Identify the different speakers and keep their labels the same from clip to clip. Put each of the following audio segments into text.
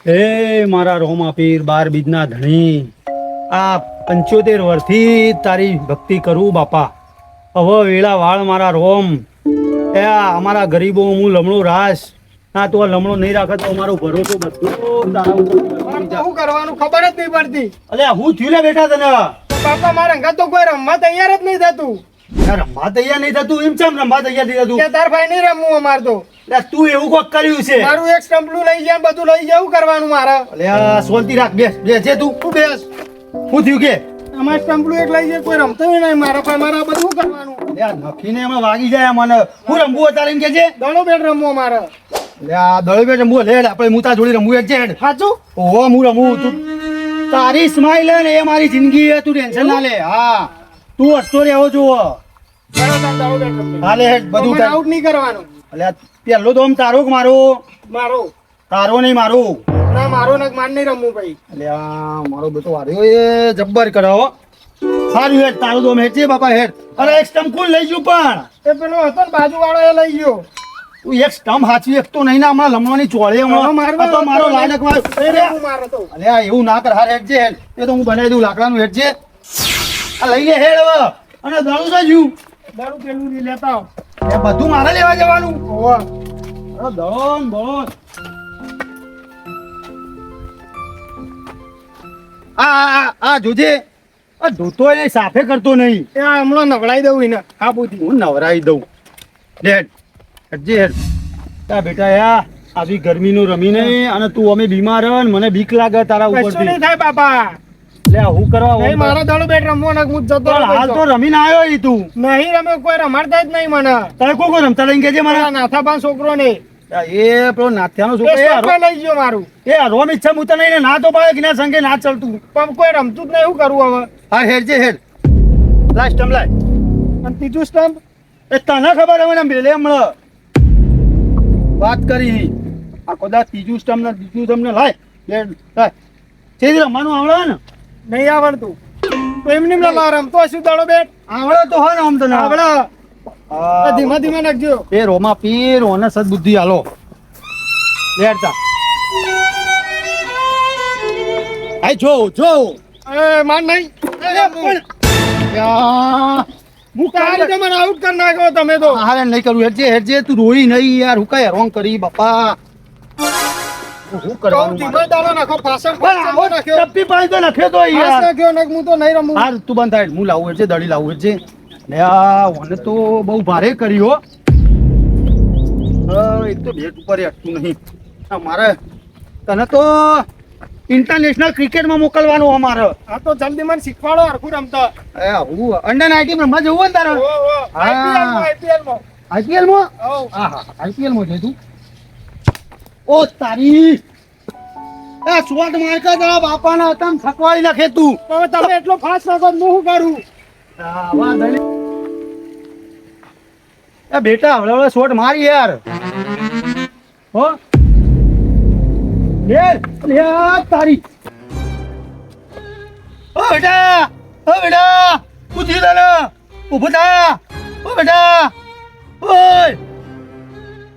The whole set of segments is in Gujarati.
Speaker 1: એ મારા રોમા પીર બાર બીજના ધણી, આ 75 વર્ષથી તારી ભક્તિ કરું બાપા. હવે વેળા વાળ મારા રોમ. એ અમારા ગરીબો હું લમણો રાસ ના, તો લમણો નહીં રાખે તો અમારો ભરોસો બધું તારા ઉપર.
Speaker 2: શું કરવાનું ખબર જ નહીં પડતી.
Speaker 1: અલ્યા હું થયું લે બેટા તને?
Speaker 2: બાપા મારા અંગત તો કોઈ રમવા તૈયાર જ નહીં થતું.
Speaker 1: રમવા તૈયાર નહીં થતું? એમ ચમ રમવા તૈયાર નહીં થતું?
Speaker 2: કે તાર ભાઈ નહીં રમવું અમાર તો.
Speaker 1: અલ્યા તું એવું કોક કર્યું છે?
Speaker 2: મારું એક સ્ટમ્પલું લઈ જાય બધું લઈ જવું કરવાનું મારે.
Speaker 1: અલ્યા શાંતિ રાખ, બેસ બેસ છે તું.
Speaker 2: તું બેસ.
Speaker 1: શું થયું કે?
Speaker 2: અમાર સ્ટમ્પલું એક લઈ જાય કોઈ રમતો નહીં મારા ભાઈ, મારે બધું કરવાનું.
Speaker 1: અલ્યા નખીને એમાં વાગી જાય મને. હું રમવું અત્યારે એમ કે છે?
Speaker 2: દડો બેટ રમવો મારે.
Speaker 1: અલ્યા દળે બેટ રમવું હેડ, આપણે મુતા જોડી રમવું એક છે હેડ.
Speaker 2: સાચું?
Speaker 1: ઓહો હું રમું. તું તારી સ્માઈલ ને એ મારી જિંદગી છે, તું ટેન્શન ના લે. હા તું હસતો રહેવો જોવો.
Speaker 2: દડો બેટ રમવો.
Speaker 1: હાલે હેડ બધું થાય.
Speaker 2: આઉટ નહીં કરવાનું.
Speaker 1: અલ્યા પેલો તો આમ તારો કે મારો?
Speaker 2: મારો.
Speaker 1: તારો નહીં મારો.
Speaker 2: ના મારો ને માન નહીં રમવું ભાઈ.
Speaker 1: અલ્યા મારો બેટો વાર્યો એ જબ્બર કરાવો. સારું હેડ, તારો તો હેડ છે બાપા હેડ. અરે એક સ્ટમ્પ કોણ લઈ ગયું પણ?
Speaker 2: એ પેલો હતો ને બાજુ વાળો એ લઈ ગયો.
Speaker 1: તું એક સ્ટમ્પ હાચવી એક તો નહીં ને, હમણાં લમવાની ચોળે હમણાં. આ તો મારો લાડક
Speaker 2: હું મારો તો.
Speaker 1: અલ્યા એવું ના કર. હાર હેડ છે હેડ, એ તો હું બનાવી દઉં લાકડાનું હેડ છે. આ લઈ લે હેડ હવે. અને દારૂ સાજ્યું
Speaker 2: દારૂ પેલું નહીં લેતા આવ.
Speaker 1: એ બધું મારે લેવા જવાનું.
Speaker 2: ઓવા.
Speaker 1: અરે દળો બોલો. આ જોજે, આ ધોતો એને સાફે કરતો નહીં.
Speaker 2: એ હમણાં નવડાઈ દઉં એને આબુથી.
Speaker 1: હું નવરાઈ દઉં. હેડ હેડજે હેડ. તા બેટા યા આવી ગરમીનું રમીને અને તું અમે બીમાર હન, મને બીક લાગે તારા
Speaker 2: કશું
Speaker 1: ઉપરથી.
Speaker 2: નહીં થાય બાપા.
Speaker 1: લે હું કરવા
Speaker 2: નહીં મારો દડો બેટ રમવો ને હું જતો
Speaker 1: પણ હાલ તો રમીને આવ્યો ઈ તું.
Speaker 2: નહીં રમે કોઈ રમાડતા જ નહીં મને.
Speaker 1: તારે કોઈ રમતા લઈને કેજે
Speaker 2: મારા
Speaker 1: મને.
Speaker 2: નાથાભાઈ છોકરો ને
Speaker 1: એ પેલો નાથિયાનો
Speaker 2: એ
Speaker 1: છોકરો
Speaker 2: સ્ટમ્પે લઈ ગયો મારું.
Speaker 1: એ રોમ ઈચ્છા હું તને ના તો પાડે કે ના સંગે ના ચાલતું.
Speaker 2: પણ કોઈ રમતું જ નહીં, શું કરવું હવે?
Speaker 1: હા હેડજે હેડ. લાય સ્ટમ્પ લાય.
Speaker 2: અને ત્રીજું સ્ટમ્પ
Speaker 1: એ તને ખબર હવે ને બેલે હમણાં વાત કરી. આ કદાચ ત્રીજું સ્ટમ્પ ને ત્રીજું તમને લાય. લાય છે રમવાનું આવડે ને?
Speaker 2: નહીં આવડતું તો એમની રમતો હશું દડો બેટ.
Speaker 1: આવડે તો હોય ને આમ તને
Speaker 2: આવડે.
Speaker 1: હા.
Speaker 2: ધીમા ધીમા નાખજો.
Speaker 1: એ રોમા પીર ઓને સદબુદ્ધિ હાલો. લેડતા આય જો જો.
Speaker 2: એ માન નહીં. હું કાલ તમને આઉટ કરી નાખ્યો તમે તો.
Speaker 1: હારે નહીં કરું. હેડજે હેડજે, તું રોઈ નહીં યાર. હું કઈ હેરાન કરી બાપા. શું કરવાનું
Speaker 2: ધીમો
Speaker 1: મારે?
Speaker 2: દાડો નાખો પાછળ
Speaker 1: આવો
Speaker 2: નાખ્યો.
Speaker 1: ટપ્પી પાણી તો નાખ્યો તો
Speaker 2: પાછળ
Speaker 1: યાર.
Speaker 2: નાખ્યો ને હું તો નહીં રમું.
Speaker 1: હાર તું બંધ થાય. હું લાવું છે દડી લાવું છે. લે આ ઓને તો બહુ ભારે કર્યો. એક તો બેટ ઉપર અટતું નહીં. આ મારે તને તો ઇન્ટરનેશનલ ક્રિકેટમાં મોકલવાનું અમારે.
Speaker 2: હા તો જલ્દી મને શીખવાડો હરખું રમતા.
Speaker 1: એ હું અંડર 19 રમવા જવું ને તારે?
Speaker 2: આઈપીએલ માં
Speaker 1: આઈપીએલ માં? હા હા આઈપીએલ માં જઈશું. ઓ તારી એ શોટ માર કે તારા બાપાના હતા થકવાડી નાખે તું.
Speaker 2: હવે તમે એટલો ફાસ્ટ નાખો તો હું શું કરું?
Speaker 1: એ બેટા હવળે હવળે શોટ મારી યાર. હો લે તારી. ઓ બેટા, ઓ બેટા, ઉઠી લે. ઊભો થા. ઓ બેટા, ઓય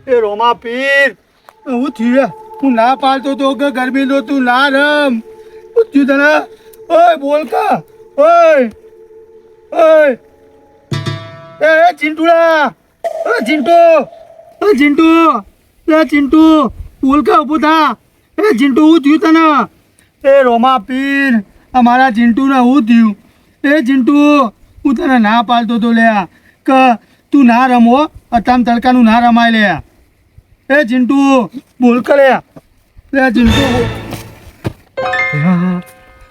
Speaker 1: એ રોમા પીર, હું થયું? હું ના પાડતો તો કે ગરમી નો તું ના રમ. પૂછ્યું તને? ઓય બોલ કા. ઓય ઓય એ ચિંટુડા, એ ચિંટુ, એ ચિંટુ, એ ચિંટુ બોલ કા. ઊભો થા. એ ચિંટુ હું થયું તને? એ રોમા પીર અમારા ચિંટુ ને હું થયું? એ ચિંટુ હું તને ના પાડતો તો લે કે તું ના રમો. અતામ તડકાનું ના રમાય લે. એ ચિંટુ બોલ કરે. એ ચિંટુ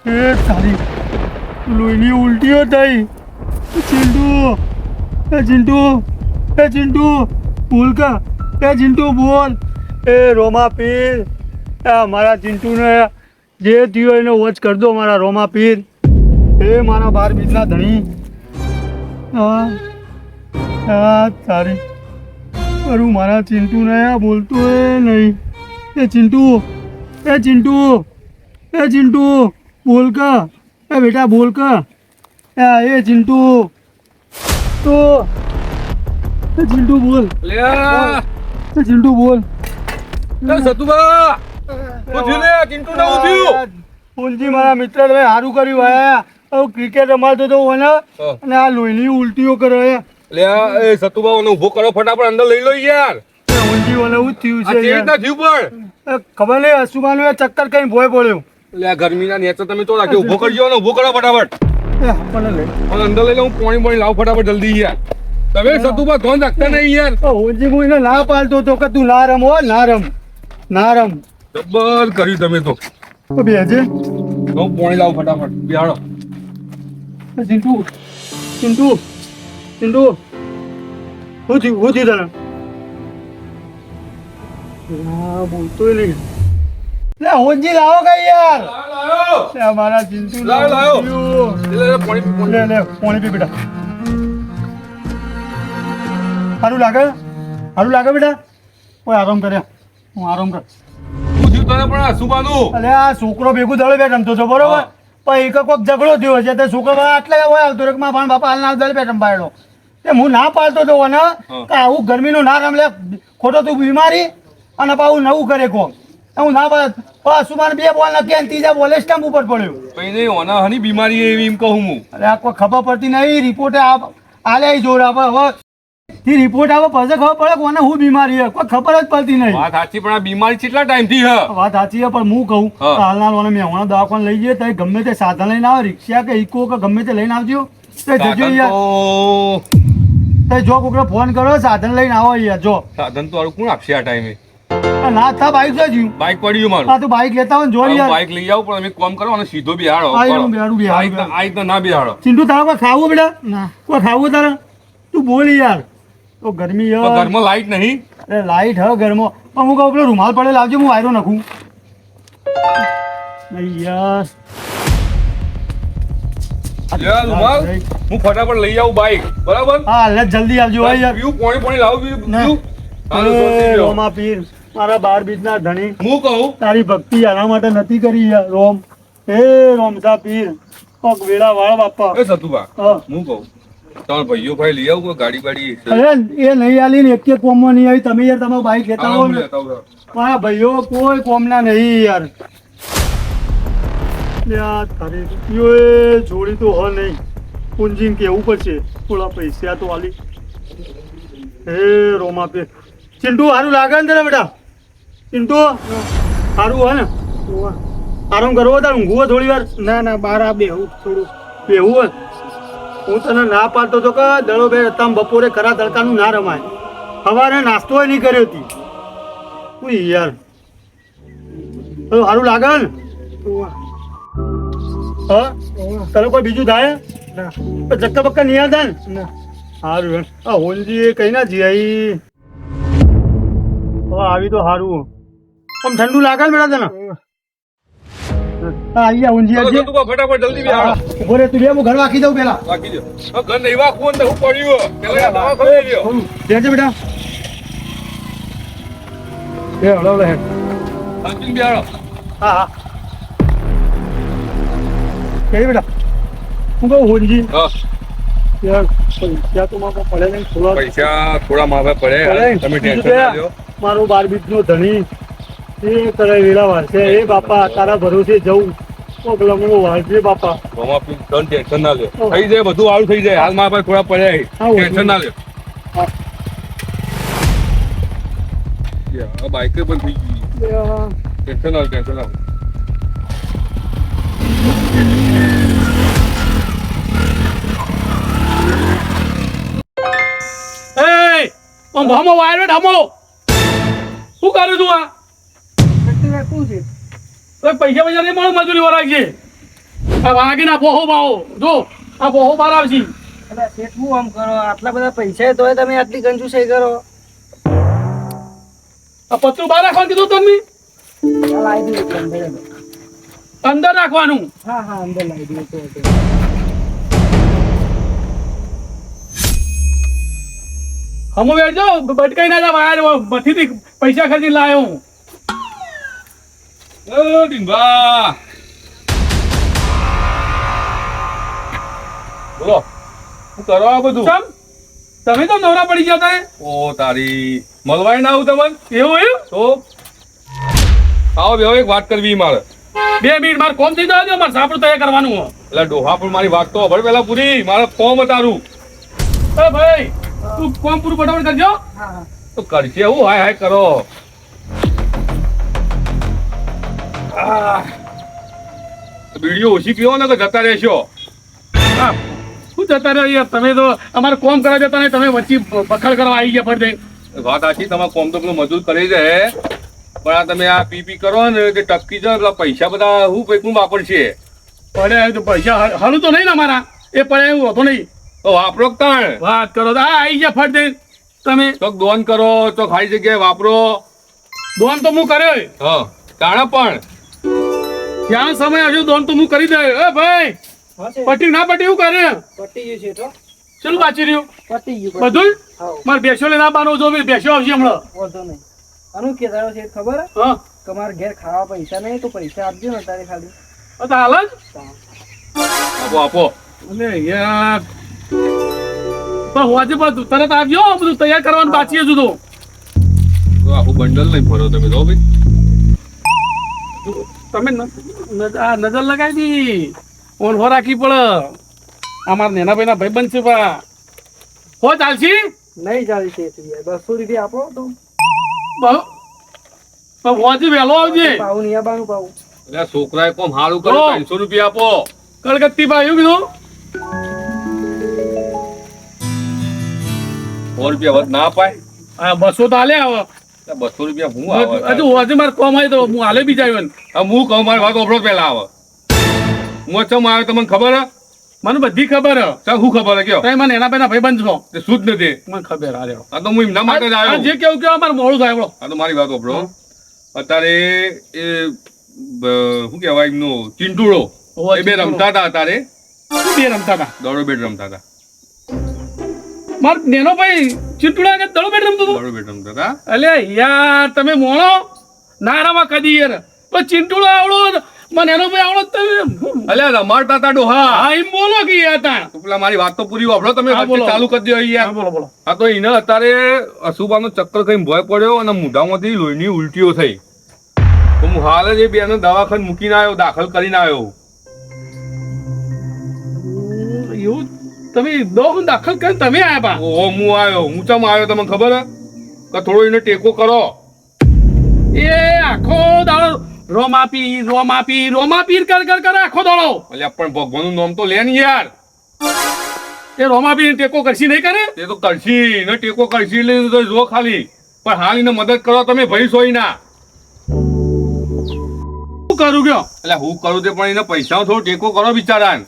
Speaker 1: એ તારી લોહીની ઉલટીઓ થઈ. ચિંટુ, એ ચિંટુ, એ ચિંટુ બોલ કે. એ ચિંટુ બોલ. એ રોમા પીર મારા ચિંટુને જે થયું એને વોચ કરજો મારા રોમા પીર. એ મારા 12 બીજના ધણી. હા હા તારી કરું મારા ચિંટુને બોલતો એ નહીં. એ ચિંટુ, એ ચિંટુ, એ ચિંટુ બોલ કા. એ બેટા બોલ કા. એ ચિંટુ તો એ ચિંટુ બોલ.
Speaker 3: લે
Speaker 1: એ ચિંટુ બોલ.
Speaker 3: સતુભા શું થયું લે ચિંટુ ને શું થયું
Speaker 1: ફૂલજી મારા મિત્ર તમે સારું કર્યું હે હવે ક્રિકેટ રમાતો તો મને અને આ લોહીની ઉલટીઓ કરે હે
Speaker 3: લે એ સતુબા ને ઊભો કરો ફટાફટ અંદર લઈ લો યાર
Speaker 1: ફૂલજી મને એવું થયું
Speaker 3: આ
Speaker 1: છે
Speaker 3: કેવી
Speaker 1: યાર.
Speaker 3: રીતના થયું પણ
Speaker 1: ખબર નહીં અસુમાનો ચક્કર કઈ ભોય પડ્યો
Speaker 3: લે આ ગરમીના નેચર તમે તો રાખ્યો ઊભો કરજો ને ઊભો કરો ફટાફટ
Speaker 1: આપણને લઈ
Speaker 3: અને અંદર લઈ લો હું પાણી લાવ ફટાફટ જલ્દી યાર તમે સતુબા ધોન રાખતા નહીં યાર
Speaker 1: ફૂલજી હું એને ના પાડતો તો કે તું ના રમ હો ના રમ
Speaker 3: જબર કર્યું તમે તો
Speaker 1: બેજે
Speaker 3: હું પાણી લાવ ફટાફટ બિહાડો
Speaker 1: ચિંટુ ચિંટુ ચિંટુ હું થયું તને બોલતોય નહીં લે હોજી લાવો કઈ યાર
Speaker 3: લાયો
Speaker 1: લે મારા ચિંટુ
Speaker 3: લાયો.
Speaker 1: લે
Speaker 3: લે પાણી
Speaker 1: પાણી પી બેટા સારું લાગે બેટા કોઈ આરામ કરે હું આરામ કર
Speaker 3: શું થયું તને પણ આ સુબાનું
Speaker 1: અલે આ છોકરો ભેગું દળો બે રમતો છો બરોબર પણ એક કોઈક ઝઘડો થયો છે તે છોકરો આટલે હોય આવતો રે મારા બાપા હાલ ના દળ બે રંબાયેલો તે હું ના પાડતો હતો ને કે આવું ગરમીનું ના રમ લે ખોટો તું બીમારી અને પાછું નવું કરે કોમ હું ના પાડ સુમાન બે બોલ નાખી અને ત્રીજા બોલે સ્ટમ્પ ઉપર પડ્યો
Speaker 3: કઈ નહીં ઓના હની બીમારી એવી એમ કહું હું
Speaker 1: અરે આ કોઈ ખબર પડતી નહીં રિપોર્ટ આલે જોર હવે એ રિપોર્ટ આવે પછી ખબર પડે કોને હું બીમારી છે કોઈ ખબર જ પડતી નહીં
Speaker 3: વાત સાચી પણ આ બીમારી કેટલા ટાઈમ થી હ
Speaker 1: વાત સાચી છે પણ હું કહું
Speaker 3: હા.
Speaker 1: હાલના લોને મેં દવાખાને લઈ જઈએ તો ગમે તે સાધન લઈને આવે રિક્ષા કે ઇકો કે ગમે તે લઈને આવજો તો જજો
Speaker 3: સાધન
Speaker 1: યાર
Speaker 3: તો
Speaker 1: તો જો કોકને ફોન કરો સાધન લઈને આવો યાર જો
Speaker 3: સાધન તો હારું કોણ આપશે આ ટાઈમે
Speaker 1: આ ના થા બાઈક જો જ્યું
Speaker 3: બાઈક પડ્યું
Speaker 1: આ
Speaker 3: મારું
Speaker 1: તો બાઈક લેતા હોય ને જો યાર
Speaker 3: બાઈક લઈ આવું પણ અમે કોમ કરો અને સીધો બિહાડો
Speaker 1: હા, એવું બિહાડું, બિહાડું.
Speaker 3: આ રીતના ના બિહાડો
Speaker 1: ચિંટુ તારે કોઈ ખાવું બેટા ના કોઈ ખાવું તારે તું બોલ યાર તો ગરમી
Speaker 3: તો
Speaker 1: યાર
Speaker 3: ઘરમાં લાઈટ નહીં
Speaker 1: અરે લાઈટ હ ઘરમાં પણ હું કહું પેલો રૂમાલ પડે લાવજો હું વાયરો નાખું નહીં યાર
Speaker 3: લે રૂમાલ હું ફટાફટ લઈ આવું બાઈક બરાબર
Speaker 1: હા હાલ જ જલ્દી આવજો હો યાર
Speaker 3: પીવું પાણી લાવું પીવું
Speaker 1: ના.
Speaker 3: હાલો,
Speaker 1: એ
Speaker 3: શાંતિ રહો.
Speaker 1: રોમા પીર મારા બાર બીજના ધણી
Speaker 3: હું કહું
Speaker 1: તારી ભક્તિ આના માટે નથી કરી યાર રોમ હે રોમસા પીર પગ વેળા વાળ બાપા
Speaker 3: એ સતુભા
Speaker 1: હા.
Speaker 3: હું કહું તમારા ભાઈઓ ભાઈ લઈ આવું કોઈ ગાડી બાડી
Speaker 1: અરે એ નહીં આલી ને એક કોમમાં નહીં આવી તમે યાર તમારું બાઈક લેતા
Speaker 3: હા,
Speaker 1: હો
Speaker 3: હું
Speaker 1: ને
Speaker 3: લેતા આવું.
Speaker 1: મારા ભાઈઓ કોઈ કોમના નહીં યાર યાર તારી રૂપિયો એ જોડી તો હ નહીં પૂંજીને કેવું પડશે થોડા પૈસા તો આલી હે રોમા પીર ચિંટુ સારું લાગે ને તને બેટા ચિંટુ સારું હોય ને આરામ કરવો તાર ઊંઘવું હોય થોડી વાર
Speaker 2: ના ના બાર આ બેહું થોડું
Speaker 1: એવું હોય હું તને ના પાડતો તો કે દડો બે રસ્તામાં બપોરે ખરા તડકાનું ના રમાય સવારે નાસ્તો નહીં કર્યો હતી ઉઈ યાર તો સારું લાગે ને હા તને કોઈ બીજું થાય
Speaker 2: ના
Speaker 1: તો ચક્કર બક્કર નહીં આવતા ને
Speaker 2: ના
Speaker 1: સારું યાર આ હોલજી કઈ ના જીઆઈ હવે આવી તો સારું આમ ઠંડુ લાગે ને બેટા તને હા આવી જા ઊંઝી
Speaker 3: ચાલો,
Speaker 1: આવજે
Speaker 3: સતુભા, ફટાફટ જલ્દી બિહાડો
Speaker 1: ઉભો રે તું રે હું ઘર વાંકી દઉં પેલા
Speaker 3: બાકી દો હવે ઘર નહીં વાગવું ને તો હું પડ્યું પેલા દવા ખરી લ્યો
Speaker 1: દેજે બેટા એ હળો હળો હેડ
Speaker 3: શાંતિથી બિહાડો
Speaker 1: હા હા કેવી બેટા હું કહું હોનજી
Speaker 3: હા
Speaker 1: યાર પૈસા તો મારા પડે નહીં થોડા
Speaker 3: પૈસા થોડા માથે પડે
Speaker 1: પડે.
Speaker 3: તમે
Speaker 1: બીજું
Speaker 3: ટેન્શન ના
Speaker 1: તો
Speaker 3: લ્યો
Speaker 1: મારો બાર બીજનો ધણી એ કરે વેળા વાળશે એ બાપા તારા ભરોસે જવું પગલમણો વાળશે બાપા
Speaker 3: મામા પ્લીઝ ડોન્ટ ટેન્શન ના લ્યો થઈ જાય બધું આવું થઈ જાય હાલ મારા પાસે થોડા પડ્યા
Speaker 1: હા,
Speaker 3: ટેન્શન ના લ્યો
Speaker 1: હા.
Speaker 3: યાર, બાઈકે પણ થઈ ગઈ ટેન્શન ના લો, ટેન્શન ના લો.
Speaker 4: એ ઓમ ભમો વાયરો ઢમો શું કરું તું આ
Speaker 2: શું છે
Speaker 4: તો પૈસા પૈસા નહીં મળે મજૂરી વાળા છે આ વાગી ના બોહો બાવો જો આ બોહો બાર આવશે
Speaker 2: એટલે શેઠ હું આમ કરો આટલા બધા પૈસા તોય તમે આટલી કંજુસાઈ કરો
Speaker 4: આ પતરું બહાર રાખવાનું કીધું તમે
Speaker 2: આ લાવી દીધું અંદર જ.
Speaker 4: અંદર રાખવાનું
Speaker 2: હા હા અંદર લાવી દીધું તો
Speaker 4: હમો બેઠજો બટકાઈ ના જા વાયર મથીથી પૈસા ખર્ચી લાયો હું
Speaker 3: એ ડીંગા. બોલો શું કરો આ બધું
Speaker 4: ચમ તમે તો નવરા પડી ગયા તા
Speaker 3: ઓ તારી મળવાય ના આવું તમને
Speaker 4: એવું એમ
Speaker 3: તો આવો બેહો, એક વાત કરવી મારે.
Speaker 4: 2 મિનિટ મારે કોમ થઈ જવા દો, મારે સાપડું તૈયાર કરવાનું હોય.
Speaker 3: એટલે ડોહા પણ મારી વાત તો હવે પેલા પૂરી, મારે કોમ તારું
Speaker 4: એ ભાઈ તું કોમ પૂરું ફટાફટ કરજો.
Speaker 3: તો કરશે હું હાય હાય કરો. બીડીઓ ઓછી પીવો ને તો જતા રહેશો.
Speaker 4: હા, શું જતા રહ્યો યાર, તમે તો અમારે કોમ કરવા જતા નહીં, તમે વચ્ચે બખડ કરવા આવી ગયા ફરતે.
Speaker 3: વાત સાચી, તમારે કોમ તો પેલું મજૂર કરી દે, પણ આ તમે આ પી કરો ને તે ટપકી જાય એટલે પૈસા બધા હું પૈકું વાપરશે.
Speaker 4: પડે તો પૈસા હાલું તો નહીં ને અમારા, એ પડે એવું હતો નહીં.
Speaker 3: તો વાપરો તાણ.
Speaker 4: વાત કરો તો આ આવી ગયા ફરતે તમે.
Speaker 3: ચોક દોન કરો, તો ખાલી જગ્યાએ વાપરો.
Speaker 4: દોન તો હું કર્યો,
Speaker 3: હા તાણા પણ
Speaker 4: ત્યાં સમય હજુ દોન તો હું કરી દે. એ ભાઈ પટી ના પટી એવું કરે,
Speaker 2: પટી ગયું છે તો
Speaker 4: ચલું બાચી રહ્યું
Speaker 2: પટી ગયું
Speaker 4: બધું.
Speaker 2: હા
Speaker 4: મારે બેસો લઈને આવવાનું, જો બેસો આવશે હમણાં.
Speaker 2: વાંધો નહીં. આનું કેદારો છે ખબર હે?
Speaker 4: હા
Speaker 2: તમારે ઘેર ખાવા પૈસા નહીં તો પૈસા આપજો ને તારે ખાલી.
Speaker 4: તો હાલ જ
Speaker 3: આપો આપો.
Speaker 4: અલે યાર પણ હોજે બધું તરત આવજો, બધું તૈયાર કરવાનું બાકી હજુ તો.
Speaker 3: તો આખું બંડલ નહીં ફરો તમે તો ભાઈ.
Speaker 4: તમે આ નજર લગાવી દી, ઓળખો રાખવી પડે. અમારા નેનાભાઈ ના ભાઈ બનશે પા હો ચાલશી.
Speaker 2: નહીં ચાલી છે 200 રૂપિયા આપો તો
Speaker 4: હોજે વહેલો આવજે.
Speaker 2: પાવું નહીં આબાનું પાવું.
Speaker 3: એટલે આ છોકરાએ કોમ સારું કર્યું, 300 રૂપિયા આપો.
Speaker 4: કલકત્તી ભાઈ એવું કીધું.
Speaker 3: 100 રૂપિયા વધ ના અપાય.
Speaker 4: હા 200 તો હાલે આવે.
Speaker 3: 200 રૂપિયા હું આવે.
Speaker 4: હજુ હોજે મારે કોમ હોય તો હું હાલે બી જાય.
Speaker 3: હું કહું મારી વાત ઓભળો પેલા આવે. હું ચમ આવ્યો તમને ખબર હે?
Speaker 4: મને બધી ખબર હે.
Speaker 3: ચાલ શું ખબર હે કયો?
Speaker 4: તમે મને એના ભાઈ ભાઈ બનશો,
Speaker 3: તે શું જ નથી.
Speaker 4: મને ખબર. હારે
Speaker 3: આ તો હું એમના માટે જ
Speaker 4: આ
Speaker 3: આવ્યો.
Speaker 4: જે કેવું કેવું અમારે મોડું થાય બોલો.
Speaker 3: આ તો મારી વાત ઓભળો. અત્યારે એ શું કહેવાય એમનું ચિંટુડો એ બે રમતા હતા. અત્યારે
Speaker 4: શું બે રમતા હતા?
Speaker 3: દડો બેટ રમતા હતા.
Speaker 4: માર નેનો ભાઈ ચિંટુડા કે દડો બેટ રમતો હતો.
Speaker 3: દડો બેટ રમતા હતા.
Speaker 4: અલે યાર તમે મોણો ના રમા કદી યાર. પણ ચિંટુડો આવડો મને એનો ભાઈ આવડો તમે.
Speaker 3: અલ્યા રમાડતા હતા ડોહા.
Speaker 4: હા એમ બોલો કે યાર તા.
Speaker 3: તો પેલા મારી વાત તો પૂરી વાપરો તમે.
Speaker 4: હા,
Speaker 3: વચ્ચે
Speaker 4: બોલો.
Speaker 3: ચાલુ કરી દો
Speaker 4: હા
Speaker 3: યાર.
Speaker 4: બોલો બોલો.
Speaker 3: હા તો એને અત્યારે અશુભાનો ચક્કર કઈ ભય પડ્યો અને મોઢામાંથી લોહીની ઉલટીઓ થઈ. તો હું હાલ જ એ બેને દવાખાને મૂકીને આવ્યો, દાખલ કરીને આવ્યો.
Speaker 4: એવું તમે દવાખાને દાખલ કરીને તમે આયા પા.
Speaker 3: ઓહો હું આવ્યો. હું ચમ આવ્યો તમને ખબર હે? કે થોડો એને ટેકો કરો.
Speaker 4: એ આખો દાડો રોમાપીર કર આખો દાડો.
Speaker 3: અલ્યા પણ ભગવાનનું નામ તો લે ને યાર.
Speaker 4: એ રોમાપીર ટેકો કરશી નહીં કરે.
Speaker 3: તે તો કરશી ને ટેકો કરશી એટલે તો જો ખાલી. પણ હાલ એને મદદ કરો તમે ભાઈ સોઈ ના.
Speaker 4: શું કરું ગયો?
Speaker 3: એટલે હું કરું તે પણ એને પૈસા થોડો ટેકો કરો બિચારા.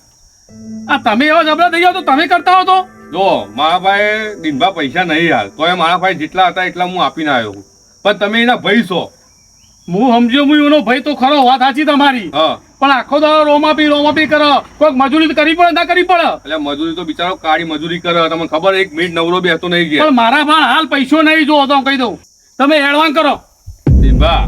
Speaker 4: આ તમે એવા જબરા થઈ જાવ તો તમે કરતા હો તો.
Speaker 3: જો મારા ભાઈ દિનભા પૈસા નહીં હાલ તો મારા ભાઈ જેટલા હતા એટલા હું આપીને આવ્યો છું. પણ તમે એના ભાઈ છો.
Speaker 4: હું સમજ્યો હું એનો ભાઈ તો ખરો, વાત સાચી તમારી.
Speaker 3: હા
Speaker 4: પણ આખો દાડો રોમાપી કરો. કોઈક મજૂરી તો કરવી પડે ના કરવી પડે.
Speaker 3: એટલે મજૂરી તો બિચારો કાળી મજૂરી કરે. તમને ખબર 1 મિનિટ નવરો બેસતો નહીં ગયા.
Speaker 4: પણ મારા ભાઈ હાલ પૈસો નહીં જોવો તો કહી દઉં. તમે એડવાન્સ કરો.
Speaker 3: દિનભા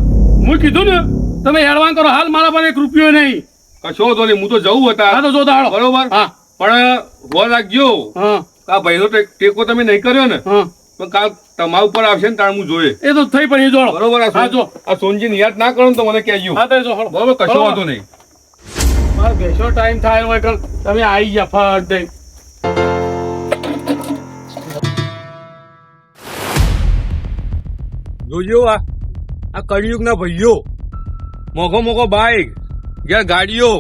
Speaker 4: હું કીધું ને તમે એડવાન્સ કરો. હાલ મારા પાસે 1 રૂપિયો નહીં.
Speaker 3: કશો તો નહીં. હું તો જવું
Speaker 4: હા
Speaker 3: હતા
Speaker 4: તો જો દાડો.
Speaker 3: બરોબર.
Speaker 4: હા
Speaker 3: પણ હો રાખજો
Speaker 4: હા
Speaker 3: આ ભાઈનો ટેકો તમે નહીં કર્યો ને
Speaker 4: હા
Speaker 3: પણ કાલ તમારા ઉપર આવશે ને તાણ હું જોઈએ.
Speaker 4: એ તો થઈ પડી જોડો.
Speaker 3: બરોબર.
Speaker 4: હા જો.
Speaker 3: આ સોનજી યાદ ના કરો ને તો મને કહેજો.
Speaker 4: હા તો જો હળો.
Speaker 3: બરોબર કશો વાંધો નહીં.
Speaker 4: મારે બેસો ટાઈમ થાય હોય કણ તમે આવી ગયા ફટ દઈ.
Speaker 3: જોજો આ કળિયુગના ભાઈઓ મોઘો બાઈક ઘેર ગાડીઓ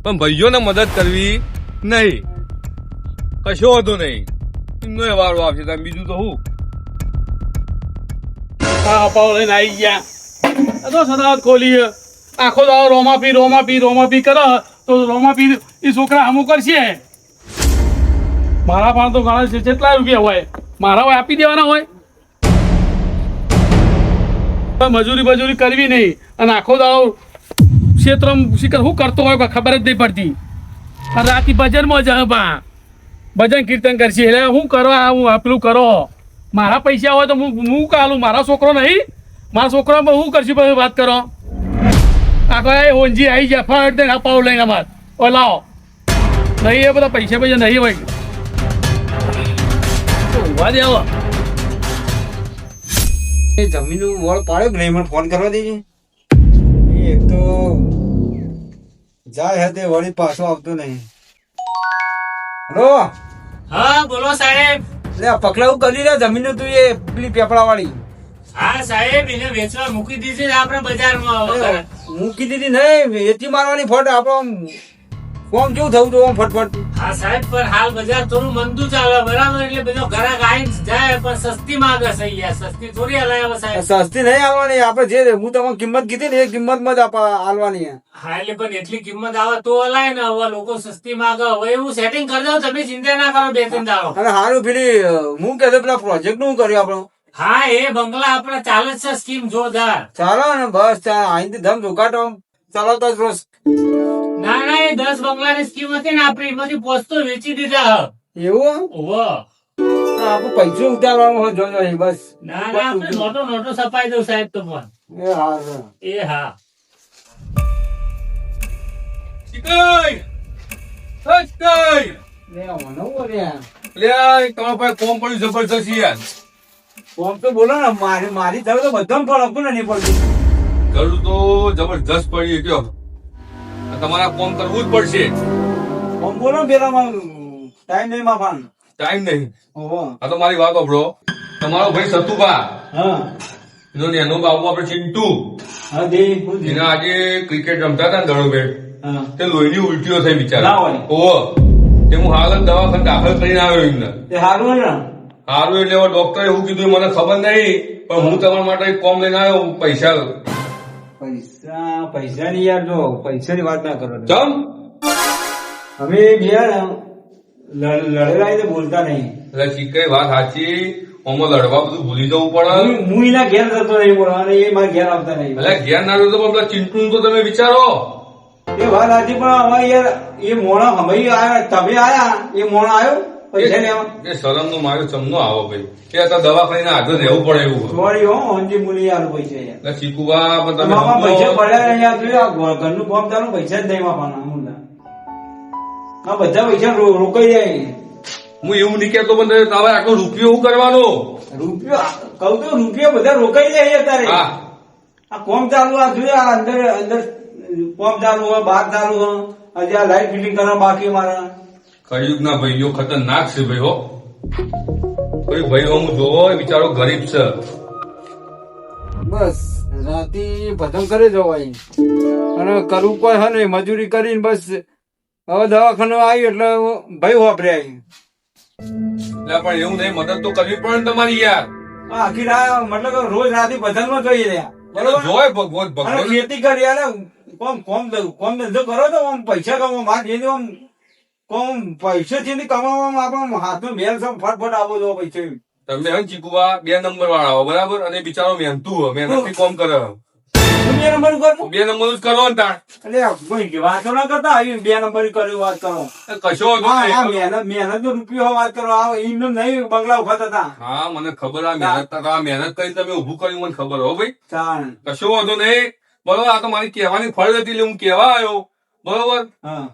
Speaker 3: પણ ભાઈઓને મદદ કરવી નહીં. કશો હતો નહીં. એમનો એ વારો આવશે તમે બીજું તો હું.
Speaker 4: હા પાવ લઈને આવી ગયા. આ તો સદાવત ખોલી આખો દાડો રોમાપી કરે તો રોમાપી એ છોકરા હમું કરશે. મારા પાસે તો ઘણા છે. કેટલા રૂપિયા હોય મારા હોય આપી દેવાના હોય. મજૂરી કરવી નહીં અને આખો દાડો ક્ષેત્રમાં શિખર શું કરતો હોય કોઈ ખબર જ નહીં પડતી. અને રાતી ભજનમાં જ ભજન કીર્તન કરશે એટલે હું કરવા હું પેલું કરો. મારા પૈસા હોય તો હું કાલું. મારા છોકરો નહીં. મારા છોકરામાં હું કરશું પછી વાત કરો. આખા એ હોંજી આવી ગયા ફટ દઈને આ પાવ લઈને અમાર ઓ લાવો નહીં. એ બધા પૈસા નહીં હોય. ઊંઘવા દે આવો.
Speaker 5: એ જમીનનું મોડ પાડ્યો કે નહીં મને ફોન કરવા દેજે.
Speaker 1: એક તો જાય હતે વળી પાછો આવતો નહીં. હલો,
Speaker 5: હા બોલો સાહેબ.
Speaker 1: એટલે આ પકલાવું કરી લે જમીન તું એ પેલી પેપડા વાળી
Speaker 5: હા સાહેબ, એને વેચવા મૂકી દીધી છે આપણે બજારમાં હવે.
Speaker 1: મૂકી દીધી નહીં, વેચી મારવાની ફટ આપણો કોમ કેવું થવું તો ફટફટ.
Speaker 5: હા સાહેબ, પણ હાલ બજાર થોડું મંદું ચાલે બરાબર, એટલે બધો ઘરાક આઈને જાય પણ સસ્તી માંગે છે યાર, સસ્તી થોડી હલાય હવે સાહેબ.
Speaker 1: સસ્તી નહીં આવવાની, આપણે જે હું તમને કિંમત કીધી ને એ કિંમતમાં જ આલવાની.
Speaker 5: હા એટલે પણ એટલી કિંમત આવે તો હલાય ને, હવે લોકો સસ્તી માંગે. હવે એવું સેટિંગ કરી દઉં, તમે ચિંતા ના કરો, 2-3 દાડો.
Speaker 1: અને હારું પેલી હું કહેતો પેલા પ્રોજેક્ટ નું કર્યું આપણો.
Speaker 5: હા એ બંગલા આપણે ચાલે જ છે સ્કીમ જોરદાર.
Speaker 1: ચાલો ને બસ અહીંથી ધમ ધોકાટો ચલાવતા જ રોજ.
Speaker 5: ના ના, એ 10 બંગલાની સ્કીમ હતી ને આપણે એમાંથી પોસ્તો વેચી દીધા.
Speaker 1: એવું
Speaker 5: ઓહો.
Speaker 1: આપણે પૈસો ઉતારવાનો હોય જોજો બસ.
Speaker 5: ના ના, આપણે નોટો સપાઈ દઉં સાહેબ તો પણ.
Speaker 1: એ હા
Speaker 5: એ હા.
Speaker 3: ચીકઈ! એ ચીકઈ!
Speaker 1: તમારા
Speaker 3: લે, તમારા પાસે કોમ પડ્યું જબરજસ્ત યાર.
Speaker 1: કોમ તો બોલો ને, મારી થયું તો બધા પણ નહીં પડતું.
Speaker 3: ઘરું તો જબરજસ્ત પડી ગયો. તમારા કોમ કરવું જ પડશે.
Speaker 1: કોમ બોલો ને પેલામાં ટાઈમ નહીં માફાન.
Speaker 3: ટાઈમ નહીં.
Speaker 1: ઓહો.
Speaker 3: આ તો મારી વાત સાંભળો. તમારો ભાઈ સતુભા,
Speaker 1: હા
Speaker 3: એનો નેનો બાબુ આપણે ચિંટુ,
Speaker 1: હા દે હું દે.
Speaker 3: એના આજે ક્રિકેટ રમતા હતા ને દડોબેટ,
Speaker 1: હા
Speaker 3: તે લોહીની ઉલટીઓ થઈ
Speaker 1: ના
Speaker 3: બિચારા.
Speaker 1: હોય.
Speaker 3: ઓહો, તે હું હાલ જ દવાખાને દાખલ કરીને આવ્યો એમને.
Speaker 1: તે સારું ને.
Speaker 3: સારું એટલે હવે ડોક્ટરે એવું કીધું મને ખબર નહીં, પણ હું તમારા માટે એક કોમ લઈને આવ્યો પૈસા.
Speaker 1: પૈસા ની યાર, જો પૈસા ની વાત ના કરો.
Speaker 3: ચમ
Speaker 1: અમે બે લડેલા એટલે બોલતા નહીં.
Speaker 3: એટલે ચીકઈ વાત સાચી, આમાં લડવા બધું ભૂલી જવું પડે.
Speaker 1: હું એના ઘેર જતો નહીં બોલવા, અને એ મારા ઘેર આવતા નહીં.
Speaker 3: એટલે ઘેર ના રહ્યો તો પણ પેલા ચિંટુ તો તમે વિચારો.
Speaker 1: એ વાત સાચી, પણ હવે યાર એ મોણા હમઈ આયા, તમે આયા, એ મોણા આવ્યો પૈસા લેવા.
Speaker 3: એ શરમ નું માર્યો ચમનો આવો ભાઈ, એ અત્યારે દવાખાને આગળ રહેવું પડે એવું.
Speaker 1: સોરી હો, અંજી મુલી યાર પૈસા યાર.
Speaker 3: એટલે ચીકુબા પણ તમે
Speaker 1: મામા
Speaker 3: સમજો.
Speaker 1: પૈસા પડ્યા નહીં, યાર જોયું આ ઘરનું કામ ચાલુ, પૈસા જ નહીં માપાના. આ બધા પૈસા રોકાઈ જાય.
Speaker 3: હું એવું નહીં કેતો, પણ હવે આટલો રૂપિયો શું કરવાનો?
Speaker 1: રૂપિયો કહું તો રૂપિયા બધા રોકાઈ જાય અત્યારે.
Speaker 3: હા,
Speaker 1: આ કોમ ચાલુ, આ જોઈએ આ અંદર કોમ ચાલુ હોય, બહાર ચાલુ હોય, હજી આ લાઈટ ફિટિંગ કરવા બાકી મારા.
Speaker 3: કળિયુગ ના ભાઈઓ ખતરનાક છે ભાઈ હો. કોઈ ભાઈ હું જોવો એ બિચારો ગરીબ છે.
Speaker 1: બસ રાતી ભજન કરે જવાય, અને કરવું કોઈ હે ને મજૂરી કરીને બસ. હવે દવાખાનું આવ્યું એટલે ભાઈ વાપર્યા.
Speaker 3: એટલે પણ એવું નહીં, મદદ તો કરવી પડે ને તમારી યાર.
Speaker 1: આખી રાત મતલબ કે રોજ રાતે ભજન માં જોઈએ રહ્યા. બરોબર?
Speaker 3: જોય ભગવત
Speaker 1: અને
Speaker 3: ભગવત.
Speaker 1: ખેતી કરી આલે, કોમ ધંધો કરો તો આમ પૈસા કમાવો. માર જેને આમ કોમ પૈસા થી કમાવામાં આપણો હાથનો મેલ છે, ફટફટ આવો જો પૈસા.
Speaker 3: તમે હે ને ચીકુબા 2 નંબર વાળા હો બરાબર, અને બિચારો મહેનતુ હો, મહેનત થી કોમ કરે.
Speaker 1: હું 2 નંબર કરું
Speaker 3: 2 નંબર જ કરો ને તાણ.
Speaker 1: એટલે કોઈ વાતો ના કરતા આવી 2 નંબર કર્યું વાત કરો.
Speaker 3: કશો વાંધો
Speaker 1: હા
Speaker 3: નહીં.
Speaker 1: મહેનત નો રૂપિયો વાત કરો. આ એમને નહીં બંગલા ઉભા થતા.
Speaker 3: હા મને ખબર, આ મહેનત કરીને તમે ઉભું કર્યું મને ખબર હો ભાઈ.
Speaker 1: ચાલ.
Speaker 3: કશો વાંધો નહીં બરોબર. આ તો મારી કહેવાની ફરજ હતી એટલે હું કહેવા આવ્યો બરોબર.
Speaker 1: હા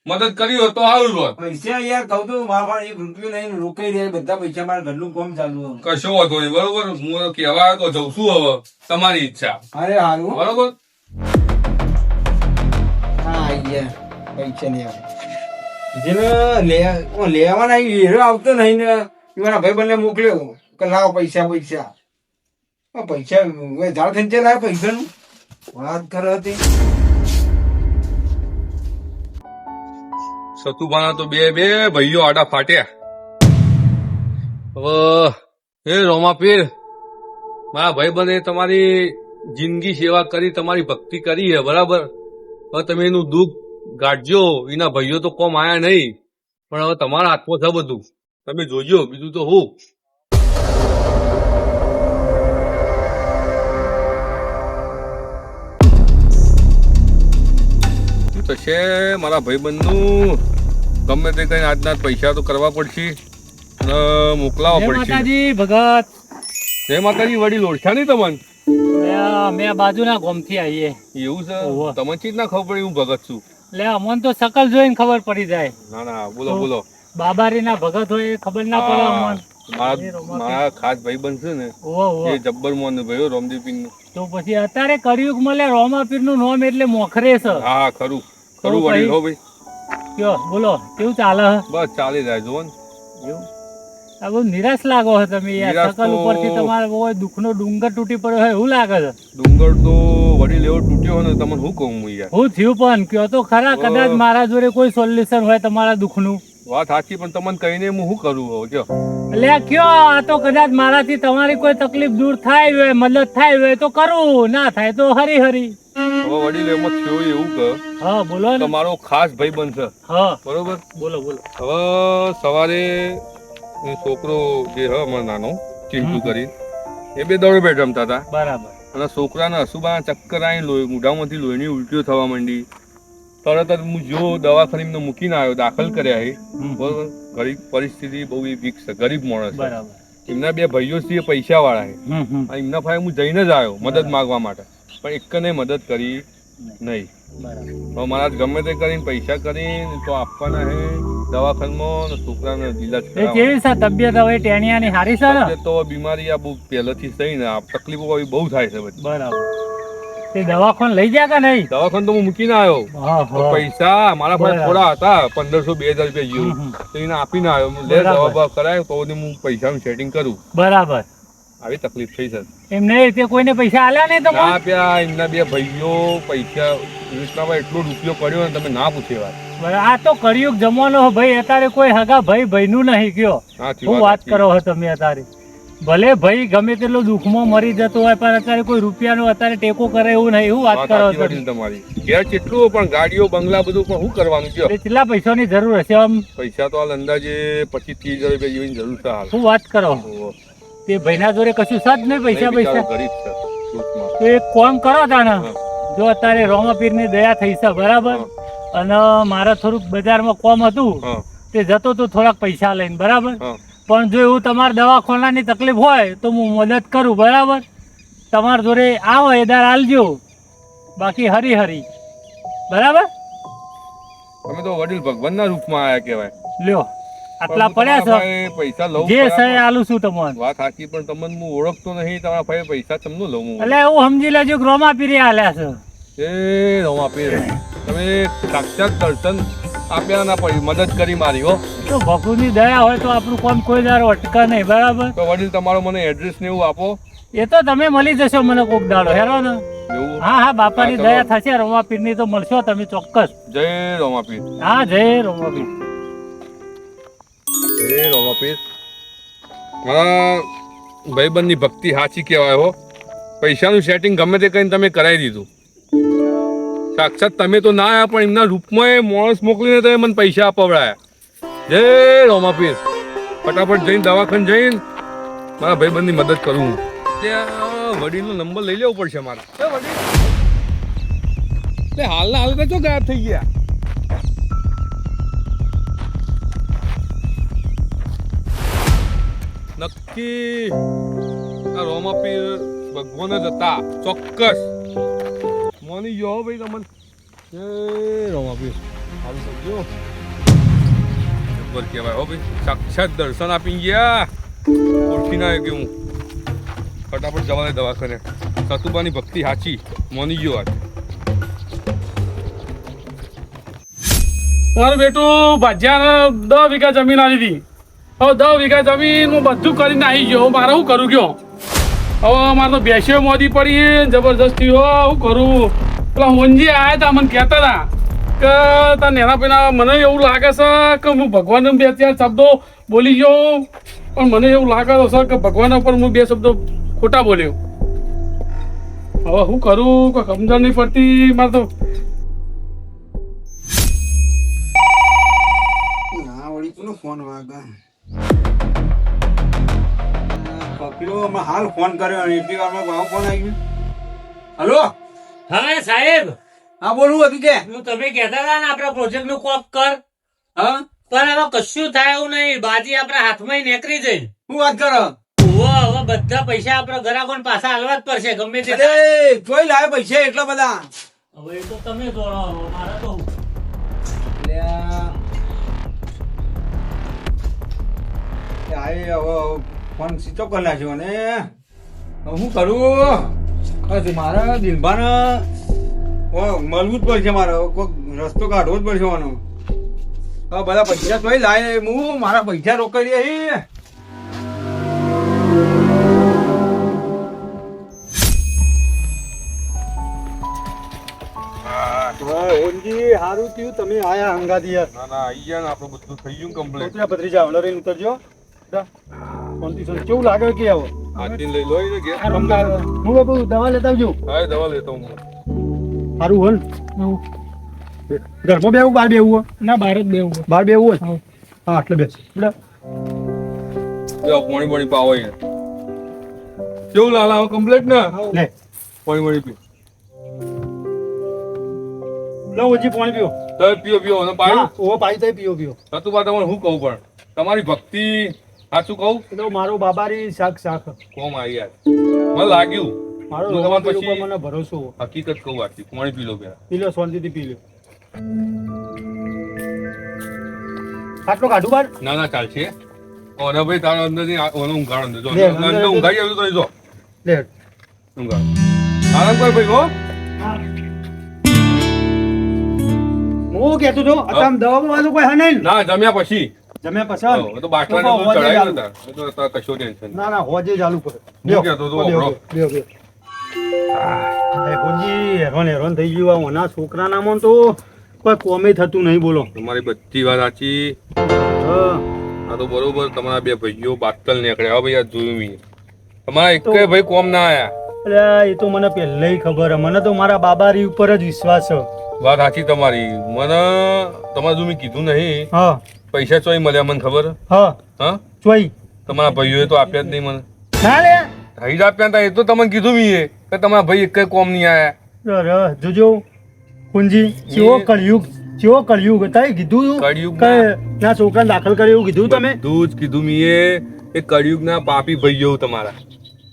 Speaker 3: મદદ કરી હોત તો સારું હોત.
Speaker 1: પૈસા યાર કહું તો મારા પાસે 1 રૂપિયો નહીં, રોકાઈ રહ્યા બધા પૈસા. મારા ઘરનું કામ ચાલુ હોય.
Speaker 3: કશો વાંધો નહીં બરોબર. હું કહેવા આવ્યો તો જઉં છું, હવે તમારી ઈચ્છા
Speaker 1: અરે હારું.
Speaker 3: બરોબર.
Speaker 1: હા યાર પૈસા નહીં આવે. જેને લેવાના હીરો આવતો નહીં ને, મારા ભાઈ બંને મોકલ્યો કે લાવો પૈસા. પૈસા ઝાડ ખેંચે લાવે પૈસા નું વાત કરે હતી.
Speaker 3: સતુભાના તો બે ભાઈઓ આડા ફાટ્યા. હવે હે રોમાપીર, મારા ભાઈ બંને તમારી જિંદગી સેવા કરી, તમારી ભક્તિ કરી છે બરાબર. હવે તમે એનું દુઃખ ગાઢજો. એના ભાઈઓ તો કોમ આયા નહીં, પણ હવે તમારા હાથમાં છે બધું. તમે જોજો, બીજું તો હું. તો છે મારા ભાઈબંધનું ગમે તે કઈ આજના પૈસા તો કરવા પડશે અને મોકલાવવા પડશે.
Speaker 5: માતાજી ભગત.
Speaker 3: જય માતાજી. વડીલ ઓળખ્યા નહીં તમને?
Speaker 5: અમે બાજુના ગામથી આવીએ.
Speaker 3: એવું છે?
Speaker 5: ઓહો.
Speaker 3: તમને ચીજ ના ખબર પડી હું ભગત છું?
Speaker 5: એટલે અમને તો શકલ જોઈને ખબર પડી જાય.
Speaker 3: ના ના, બોલો બોલો.
Speaker 5: બાબારી ના ભગત હોય એ ખબર ના પડે અમને.
Speaker 3: મારા ખાસ ભાઈ બનશે ને
Speaker 4: ઓહો ઓહો.
Speaker 3: એ જબ્બર મોન ભાઈ રોમદેવ નું.
Speaker 4: તો પછી અત્યારે કળિયુગ મળે રોમાપીર નું નામ એટલે મોખરે છે.
Speaker 3: હા ખરું
Speaker 4: તો
Speaker 3: ખરું વડીલ હો ભાઈ.
Speaker 4: કયો બોલો કેવું ચાલે છે?
Speaker 3: બસ ચાલી જાય જુઓ ને.
Speaker 4: એવું આ બહુ નિરાશ લાગો છો તમે યાર.
Speaker 3: નિરાશ
Speaker 4: સકલ
Speaker 3: તો-
Speaker 4: ઉપરથી તમારે બહુ દુઃખનો ડુંગર તૂટી પડ્યો હોય એવું લાગે છે.
Speaker 3: ડુંગર તો વડીલ એવો તૂટ્યો હોય ને તમને શું કહું હું યાર.
Speaker 4: હું થયું પણ કયો તો ખરા, કદાચ મારા જોડે કોઈ સોલ્યુશન હોય તમારા દુઃખનું.
Speaker 3: વાત સાચી પણ તમને કહીને હું શું કરું હવે કયો.
Speaker 4: એટલે આ કયો આ તો કદાચ મારાથી તમારી કોઈ તકલીફ દૂર થાય હોય, મદદ થાય હોય તો કરું, ના થાય તો હરી હરી.
Speaker 3: હવે વડીલ એમાં થયું એવું કે
Speaker 4: હા બોલો ને.
Speaker 3: તમારો ખાસ ભાઈ બનશે
Speaker 4: હા
Speaker 3: બરોબર.
Speaker 4: બોલો બોલો.
Speaker 3: હવે સવારે એ છોકરો જે હ અમારો નાનો ચિંટુ કરી એ બે દોડે બેઠ રમતા હતા
Speaker 4: બરાબર.
Speaker 3: અને છોકરાને અસુબા ચક્કર આવીને લોહી મોઢામાંથી લોહીની ઉલટીઓ થવા માંડી. તરત જ હું જો દવાખાને મૂકીને આવ્યો, દાખલ કર્યા એ બરોબર. ગરીબ પરિસ્થિતિ બહુ એ વીક છે, ગરીબ માણસ છે.
Speaker 4: બરાબર.
Speaker 3: એમના બે ભાઈઓ છે પૈસા વાળા છે.
Speaker 4: હમ હમ.
Speaker 3: અને એમના પાસે હું જઈને જ આવ્યો મદદ માંગવા માટે, પણ એકને મદદ કરી નહીં.
Speaker 4: બરાબર.
Speaker 3: હવે મારા ગમે તે કરીને પૈસા કરીને તો આપવાના હે દવાખાનામાં ને છોકરાને ઈલાજ
Speaker 4: એ
Speaker 3: કરાવવાનો.
Speaker 4: કેવી છે તબિયત હવે ટેણિયાની હારી છે ને?
Speaker 3: અત્યારે તો બીમારી આ બહુ પહેલેથી થઈ ને આ તકલીફો આવી બહુ થાય છે બધી.
Speaker 4: બરાબર. તે દવાખાને લઈ ગયા કે નહીં?
Speaker 3: દવાખાને તો હું મૂકીને આવ્યો.
Speaker 4: હા
Speaker 3: તો
Speaker 4: હા.
Speaker 3: પૈસા મારા પાસે
Speaker 4: બરાબર.
Speaker 3: થોડા હતા 1500-2000 રૂપિયા જેવું.
Speaker 4: હમ હમ.
Speaker 3: તો એને આપીને આવ્યો. હું લે
Speaker 4: બરાબર.
Speaker 3: દવા બવા કરાય તો હું પૈસાનું સેટિંગ કરું.
Speaker 4: બરાબર.
Speaker 3: આવી તકલીફ થઈ છે.
Speaker 4: એમને તે કોઈને પૈસા આલ્યા નહીં
Speaker 3: ના
Speaker 4: તમને?
Speaker 3: આપ્યા. એમના બે ભાઈઓ પૈસા કૃષ્ણાભાઈ એટલો રૂપિયો કર્યો ને તમે ના પૂછે વાત.
Speaker 4: બરાબર. આ તો કળિયુગ જમાનો હે ભાઈ. અત્યારે કોઈ હગા ભાઈ ભાઈનું નહીં કયો.
Speaker 3: સાચી
Speaker 4: શું વાત
Speaker 3: સાચી.
Speaker 4: કરો છો તમે અત્યારે? ભલે ભાઈ ગમે તેટલો દુઃખમાં મરી જતો હોય પણ અત્યારે કોઈ રૂપિયાનો અત્યારે ટેકો કરે એવું નહીં. શું વાત
Speaker 3: વાત
Speaker 4: કરો
Speaker 3: સાચી
Speaker 4: છો
Speaker 3: વડીલ તમારી. ઘેર કેટલું પણ ગાડીઓ બંગલા બધું પણ શું કરવાનું કયો.
Speaker 4: એ કેટલા પૈસાની જરૂર હશે આમ?
Speaker 3: પૈસા તો હાલ અંદાજે 25-30 હજાર રૂપિયા જેવી જરૂર છે હાલ.
Speaker 4: શું વાત કરો?
Speaker 3: ઓહો.
Speaker 4: તે ભાઈના જોડે કશું છે જ નહીં પૈસા
Speaker 3: નહીં, બિચારો
Speaker 4: પૈસા?
Speaker 3: ગરીબ છે દુઃખમાં.
Speaker 4: તો એક કામ કરો તાને.
Speaker 3: હા.
Speaker 4: જો અત્યારે રોમાપીરની દયા થઈ છે બરાબર, અને મારે થોડુંક બજારમાં કોમ હતું
Speaker 3: હા
Speaker 4: તે જતો તો થોડાક પૈસા લઈને બરાબર.
Speaker 3: હા
Speaker 4: પણ જો એવું તમારે દવાખાનાની તકલીફ હોય તો હું મદદ કરું બરાબર. તમારા જોડે આવો એદાર આલજો, બાકી હરી હરી બરાબર.
Speaker 3: તમે તો વડીલ ભગવાનના રૂપમાં આયા કહેવાય.
Speaker 4: લ્યો આટલા
Speaker 3: પણ
Speaker 4: પડ્યા
Speaker 3: તમારા
Speaker 4: છે,
Speaker 3: પાસે પૈસા લઉં
Speaker 4: જે
Speaker 3: ખરા
Speaker 4: છે
Speaker 3: પણ
Speaker 4: આલું છું તમને.
Speaker 3: વાત સાચી પણ તમને હું ઓળખતો નહીં. તમારા પાસે પૈસા તમને લઉં હું.
Speaker 4: એટલે એવું સમજી લેજો કે રોમાપીરે આલ્યા છે.
Speaker 3: એ રોમાપીર તમે સાક્ષાત દર્શન આપ્યા ના પડી મદદ કરી મારી હો.
Speaker 4: તો ભગુની દયા હોય તો આપણું કામ કોઈ દાડો અટકે નહીં બરાબર.
Speaker 3: તો વડીલ તમારો મને એડ્રેસ ને એવું આપો.
Speaker 4: એ તો તમે મળી જશો મને કોક દાડો હેરો ને.
Speaker 3: એવું.
Speaker 4: હા હા બાપાની
Speaker 3: હા, ચલો.
Speaker 4: દયા થશે, રોમાપીરની તો મળશો તમે ચોક્કસ.
Speaker 3: જય રોમાપીર.
Speaker 4: હા જય રોમાપીર.
Speaker 3: જય રોમાપીર. મારા ભાઈબંધની ભક્તિ સાચી કહેવાય હો. પૈસાનું સેટિંગ ગમે તે કરીને તમે કરાવી દીધું. સાક્ષાત તમે તો ના આવ્યા પણ એમના રૂપમાં એ માણસ મોકલીને તમે મને પૈસા અપાવડાયા. જય રોમાપીર. ફટાફટ જઈને દવાખાને જઈને મારા ભાઈબંધની મદદ કરું હું. ત્યાં વડીલનો નંબર લઈ લેવો પડશે મારે. એ વડીલ તે હાલના હાલ તો ગાયબ થઈ ગયા. નક્કી આ રોમાપીર ભગવાન જ હતા ચોક્કસ. મોની ગયો હો ભાઈ તમને. જય રોમાપીર. હારું સમજો જબ્બર કહેવાય હો ભાઈ. સાક્ષાત દર્શન આપી ગયા. ઓળખી ના આવ્યો કે હું ફટાફટ જવા દે દવાખાને. સતુબાની ભક્તિ સાચી મોની ગયો વાત.
Speaker 4: મારું બેટું ભાજ્યા 10 વીઘા જમીન આવી હતી. હવે 10 વીઘા જમીન હું બધું કરીને આવી ગયો. મારે શું કરું ગયો? હવે મારે તો બેસ્યો મોદી પડી જબરજસ્તી. શું કરું? પેલા હોનજી આવ્યા હતા મને કહેતા હતા કે તાર નેના પેલા મને એવું લાગે છે કે હું ભગવાન 2-4 શબ્દો બોલી ગયો, પણ મને એવું લાગે છે કે ભગવાન ઉપર હું 2 શબ્દો ખોટા બોલ્યો. હવે શું કરું? કોઈ સમજણ નહીં પડતી મારે તો.
Speaker 2: ના વળી કોનો ફોન વાગે? પકડ્યો હમણાં હાલ ફોન કર્યો અને એટલી વારમાં ભાવ ફોન આવી ગયો. હલો
Speaker 5: હવે સાહેબ
Speaker 2: હા બોલવું હતું કે
Speaker 5: હું તમે કહેતા હતા ને આપણા પ્રોજેક્ટ નું કોપ કર,
Speaker 2: હા
Speaker 5: પણ હવે કશું થાય એવું નહીં. બાજી આપણા હાથમાં નીકળી જઈ.
Speaker 2: શું વાત કરો?
Speaker 5: હવે બધા પૈસા આપણા ગ્રાહકોને પાછા હાલવા જ પડશે ગમે તે.
Speaker 2: અરે જોઈ લાવે પૈસા એટલા બધા.
Speaker 5: હવે એ તો તમે જોડો. મારે તો
Speaker 2: હવે ફોન સ્વિચ ઓફ કરી નાખ્યો અને હવે શું કરું? બસ મારા દિલબાને મળવું જ પડશે, મારે કોઈ રસ્તો કાઢવો જ પડશે આનો. હવે બધા પૈસા તો લાય, હું મારા પૈસા રોકાઈ રહી.
Speaker 1: ઓનજી હારું થયું તમે આયા હંગાથી યાર.
Speaker 3: ના ના આઈ ગયા ને આપણું બધું થઈ ગયું કમ્પ્લીટ.
Speaker 1: ઉતર્યા ભત્રીજા હમણાં રહીને ઉતરજો. કેવું લાગે કે આવો
Speaker 3: આજથી લઈ લો એ ઘેર.
Speaker 1: હું બાપુ દવા લેતા આવજો.
Speaker 3: હા દવા લેતો હું.
Speaker 1: સારું હોય ને ઘરમાં બેવું બહાર બેવું
Speaker 4: ના બહાર જ બેવું
Speaker 1: બહાર બેવું હોય હા એટલે બેસ
Speaker 3: પાણી પાણી પાવો યાર. કેવું લાલા કમ્પ્લીટ ને?
Speaker 1: લે
Speaker 3: પાણી પાણી પી.
Speaker 1: લો ઓજી પાણી પીઓ.
Speaker 3: તો પીઓ પીઓ અને પાણી
Speaker 1: ઓ પાઈ તો પીઓ પીઓ.
Speaker 3: હતું બા તમારે શું કહું પણ તમારી ભક્તિ સાચું કહું
Speaker 1: એ તો મારો બાબારી શાક શાક
Speaker 3: કોમ આવી યાર મને લાગ્યું.
Speaker 1: મારો
Speaker 3: હું તમારા
Speaker 1: રોમાપીર
Speaker 3: પછી-
Speaker 1: ઉપર મને ભરોસો
Speaker 3: હકીકત કહું આટલી પાણી પી લો પેલા.
Speaker 1: પી લો શાંતિથી પી લો. આટલો કાઢું બાર
Speaker 3: ના ના ચાલશે. અને ભાઈ તારા અંદર ઊંઘાડ અંદર જો
Speaker 1: લે,
Speaker 3: અંદર
Speaker 1: અંદર
Speaker 3: ઊંઘાઈ આવ્યું તો જો
Speaker 1: લે
Speaker 3: ઊંઘાડ આરામ કર ભાઈ હો.
Speaker 1: હું કહેતો હતો અત્યારે દવા વાળું કોઈ હા નહીં ને?
Speaker 3: ના જમ્યા પછી
Speaker 1: જમ્યા પસંદ
Speaker 3: એ તો બાટલાને
Speaker 1: તો
Speaker 3: દૂધ
Speaker 1: હોજે
Speaker 3: ચડાવ્યું
Speaker 1: ચાલુ.
Speaker 3: હતા. એ તો અત્યારે કશો ટેન્શન
Speaker 1: ના ના હોજે ચાલુ કરો
Speaker 3: હું કહેતો હતો,
Speaker 1: બેહો,
Speaker 3: આપણો.
Speaker 1: બેહો, બેહો. એ હોજી હેરાન થઈ ગયું આ ઓના છોકરાના મન તો કોઈ કોમે થતું નહીં બોલો
Speaker 3: તમારી બધી વાત સાચી.
Speaker 1: હા.
Speaker 3: આ તો બરોબર તમારા બે ભાઈઓ બાતલ નીકળ્યા હવે ભાઈ આ જોયું મેં. તમારા એક ભાઈ કોમ ના આયા.
Speaker 1: અલ્યા એ તો મને પહેલાથી ખબર હે. મને તો મારા બાબારી ઉપર જ વિશ્વાસ છે.
Speaker 3: વાત સાચી તમારી. મને તમારે જો મેં કીધું નહીં
Speaker 1: હા
Speaker 3: પૈસા ચોઈ મળ્યા મને ખબર
Speaker 1: હા
Speaker 3: હા
Speaker 1: જોઈ
Speaker 3: તમારા ભાઈઓએ તો આપ્યા જ નહીં મને.
Speaker 1: ના લે
Speaker 3: હૈદ આપ્યા હતા એ તો તમને કીધું મેં કે તમારા ભાઈ એક કોમ નહીં આયા.
Speaker 1: જોજો કુંજી ચેવો કળિયુગ તારે કીધું
Speaker 3: કળિયુગ
Speaker 1: કે ના છોકરાને દાખલ કર્યો એવું કીધું તમે
Speaker 3: બધું જ કીધું મેં એ કળિયુગના પાપી ભાઈઓ તમારા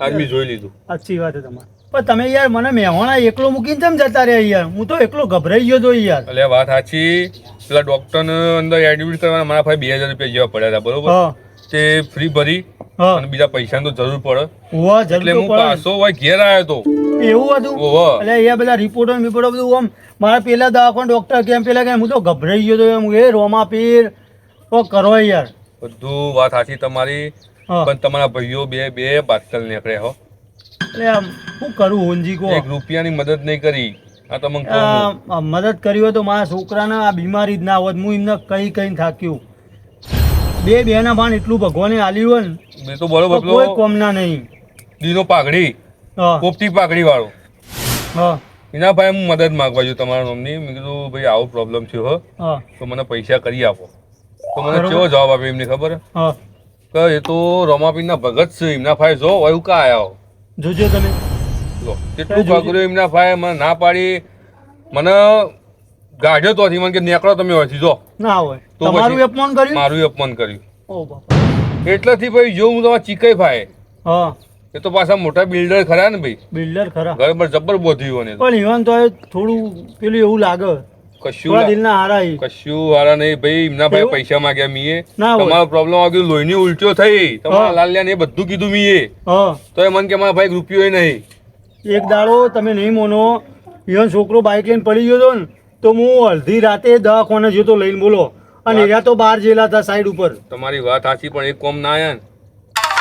Speaker 3: આજ મેં જોઈ લીધું.
Speaker 1: સાચી વાત છે તમારી પણ તમે યાર મને મહેવાણા એકલો મૂકીને કેમ જતા રહ્યા યાર હું તો એકલો ગભરાઈ ગયો તો યાર
Speaker 3: એટલે વાત સાચી. પેલા ડોક્ટરને અંદર એડમિટ કરવાના મારા ભાઈ 2000 રૂપિયા જેવા પડ્યા હતા બરોબર.
Speaker 1: હા
Speaker 3: તે ફ્રી ભરી
Speaker 1: હા
Speaker 3: અને બીજા પૈસાની તો જરૂર પડે
Speaker 1: હોવા
Speaker 3: એટલે
Speaker 1: જરૂર
Speaker 3: હું
Speaker 1: પડે
Speaker 3: પાછો હોય ઘેર આવ્યો તો.
Speaker 1: એવું હતું
Speaker 3: ઓહો.
Speaker 1: એટલે અહીંયા બધા રિપોર્ટો બધું આમ મારા પેલા દવાખાના ડોક્ટર કેમ પેલા કેમ હું તો ગભરાઈ ગયો તો એમ એ રોમાપીર ઓ કરો યાર
Speaker 3: બધું વાત સાચી તમારી.
Speaker 1: હા
Speaker 3: પણ તમારા ભાઈઓ બે બાતલ નીકળ્યા હો.
Speaker 1: એટલે આમ શું કરું હોનજી કો
Speaker 3: એક રૂપિયાની મદદ નહીં કરી. આ તમને કહું હું.
Speaker 1: આ મદદ કરી હોય તો મારા છોકરાને આ બીમારી જ ના હોત હું એમને કઈ થાક્યું બેના ભાન એટલું ભગવાને આલ્યું હોય ને
Speaker 3: એ તો બરોબર
Speaker 1: તો કોઈ
Speaker 3: પેલો
Speaker 1: કોમના નહીં
Speaker 3: દીનો પાઘડી
Speaker 1: હા
Speaker 3: પોપટી પાઘડી વાળો
Speaker 1: હા
Speaker 3: એના ભાઈ હું મદદ માંગવા છું તમારા નામની. મેં કીધું ભાઈ આવો પ્રોબ્લેમ થયો હો
Speaker 1: હા
Speaker 3: તો મને પૈસા કરી આપો. તો મને
Speaker 1: બરોબર.
Speaker 3: કેવો જવાબ આપ્યો એમને ખબર
Speaker 1: હા
Speaker 3: કે એ તો રોમાપીરના ભગત છે એમના ભાઈ જો એવું કા આયા હો.
Speaker 1: જોજો તમે
Speaker 3: જો કેટલું ભાગર્યું એમના ભાઈ મને ના પાડી મને ગાઢ્યો તો મને કે નીકળો તમે હોયથી જો
Speaker 1: ના હોય
Speaker 3: તો
Speaker 1: તમારું
Speaker 3: પછી
Speaker 1: અપમાન કર્યું
Speaker 3: મારું અપમાન કર્યું.
Speaker 1: ઓ બાપા
Speaker 3: એટલાથી ભાઈ જો હું તમારા ચીકાઈ ભાઈ
Speaker 1: હા
Speaker 3: એ તો પાછા મોટા બિલ્ડર ખરા ને ભાઈ
Speaker 1: બિલ્ડર ખરા
Speaker 3: ઘર પર જબર બોધ્યું ને
Speaker 1: પણ ઇવન તો એ થોડું પેલું એવું લાગે
Speaker 3: કશું
Speaker 1: થોડા દિલના હારા ઈ.
Speaker 3: કશું હારા નહીં ભાઈ એમના ભાઈ
Speaker 1: એવું?
Speaker 3: પૈસા માંગ્યા મીએ
Speaker 1: ના હોય.
Speaker 3: તમારો પ્રોબ્લેમ આવ્યો લોહીની ઉલટીઓ થઈ તમારા
Speaker 1: હા.
Speaker 3: લાલ્યા ને એ બધું કીધું મીએ
Speaker 1: હા
Speaker 3: તો એ મને કે મારા ભાઈ રૂપિયો નહીં.
Speaker 1: એક દાડો તમે નહીં મોનો ઇવન છોકરો બાઇક લઈને પડી ગયો હતો ને તો હું અડધી રાતે દવાખાને જતો લઈને બોલો અને એરા તો બહાર જેલા હતા સાઈડ ઉપર
Speaker 3: તમારી વાત સાચી પણ એક કોમ ના આયા ને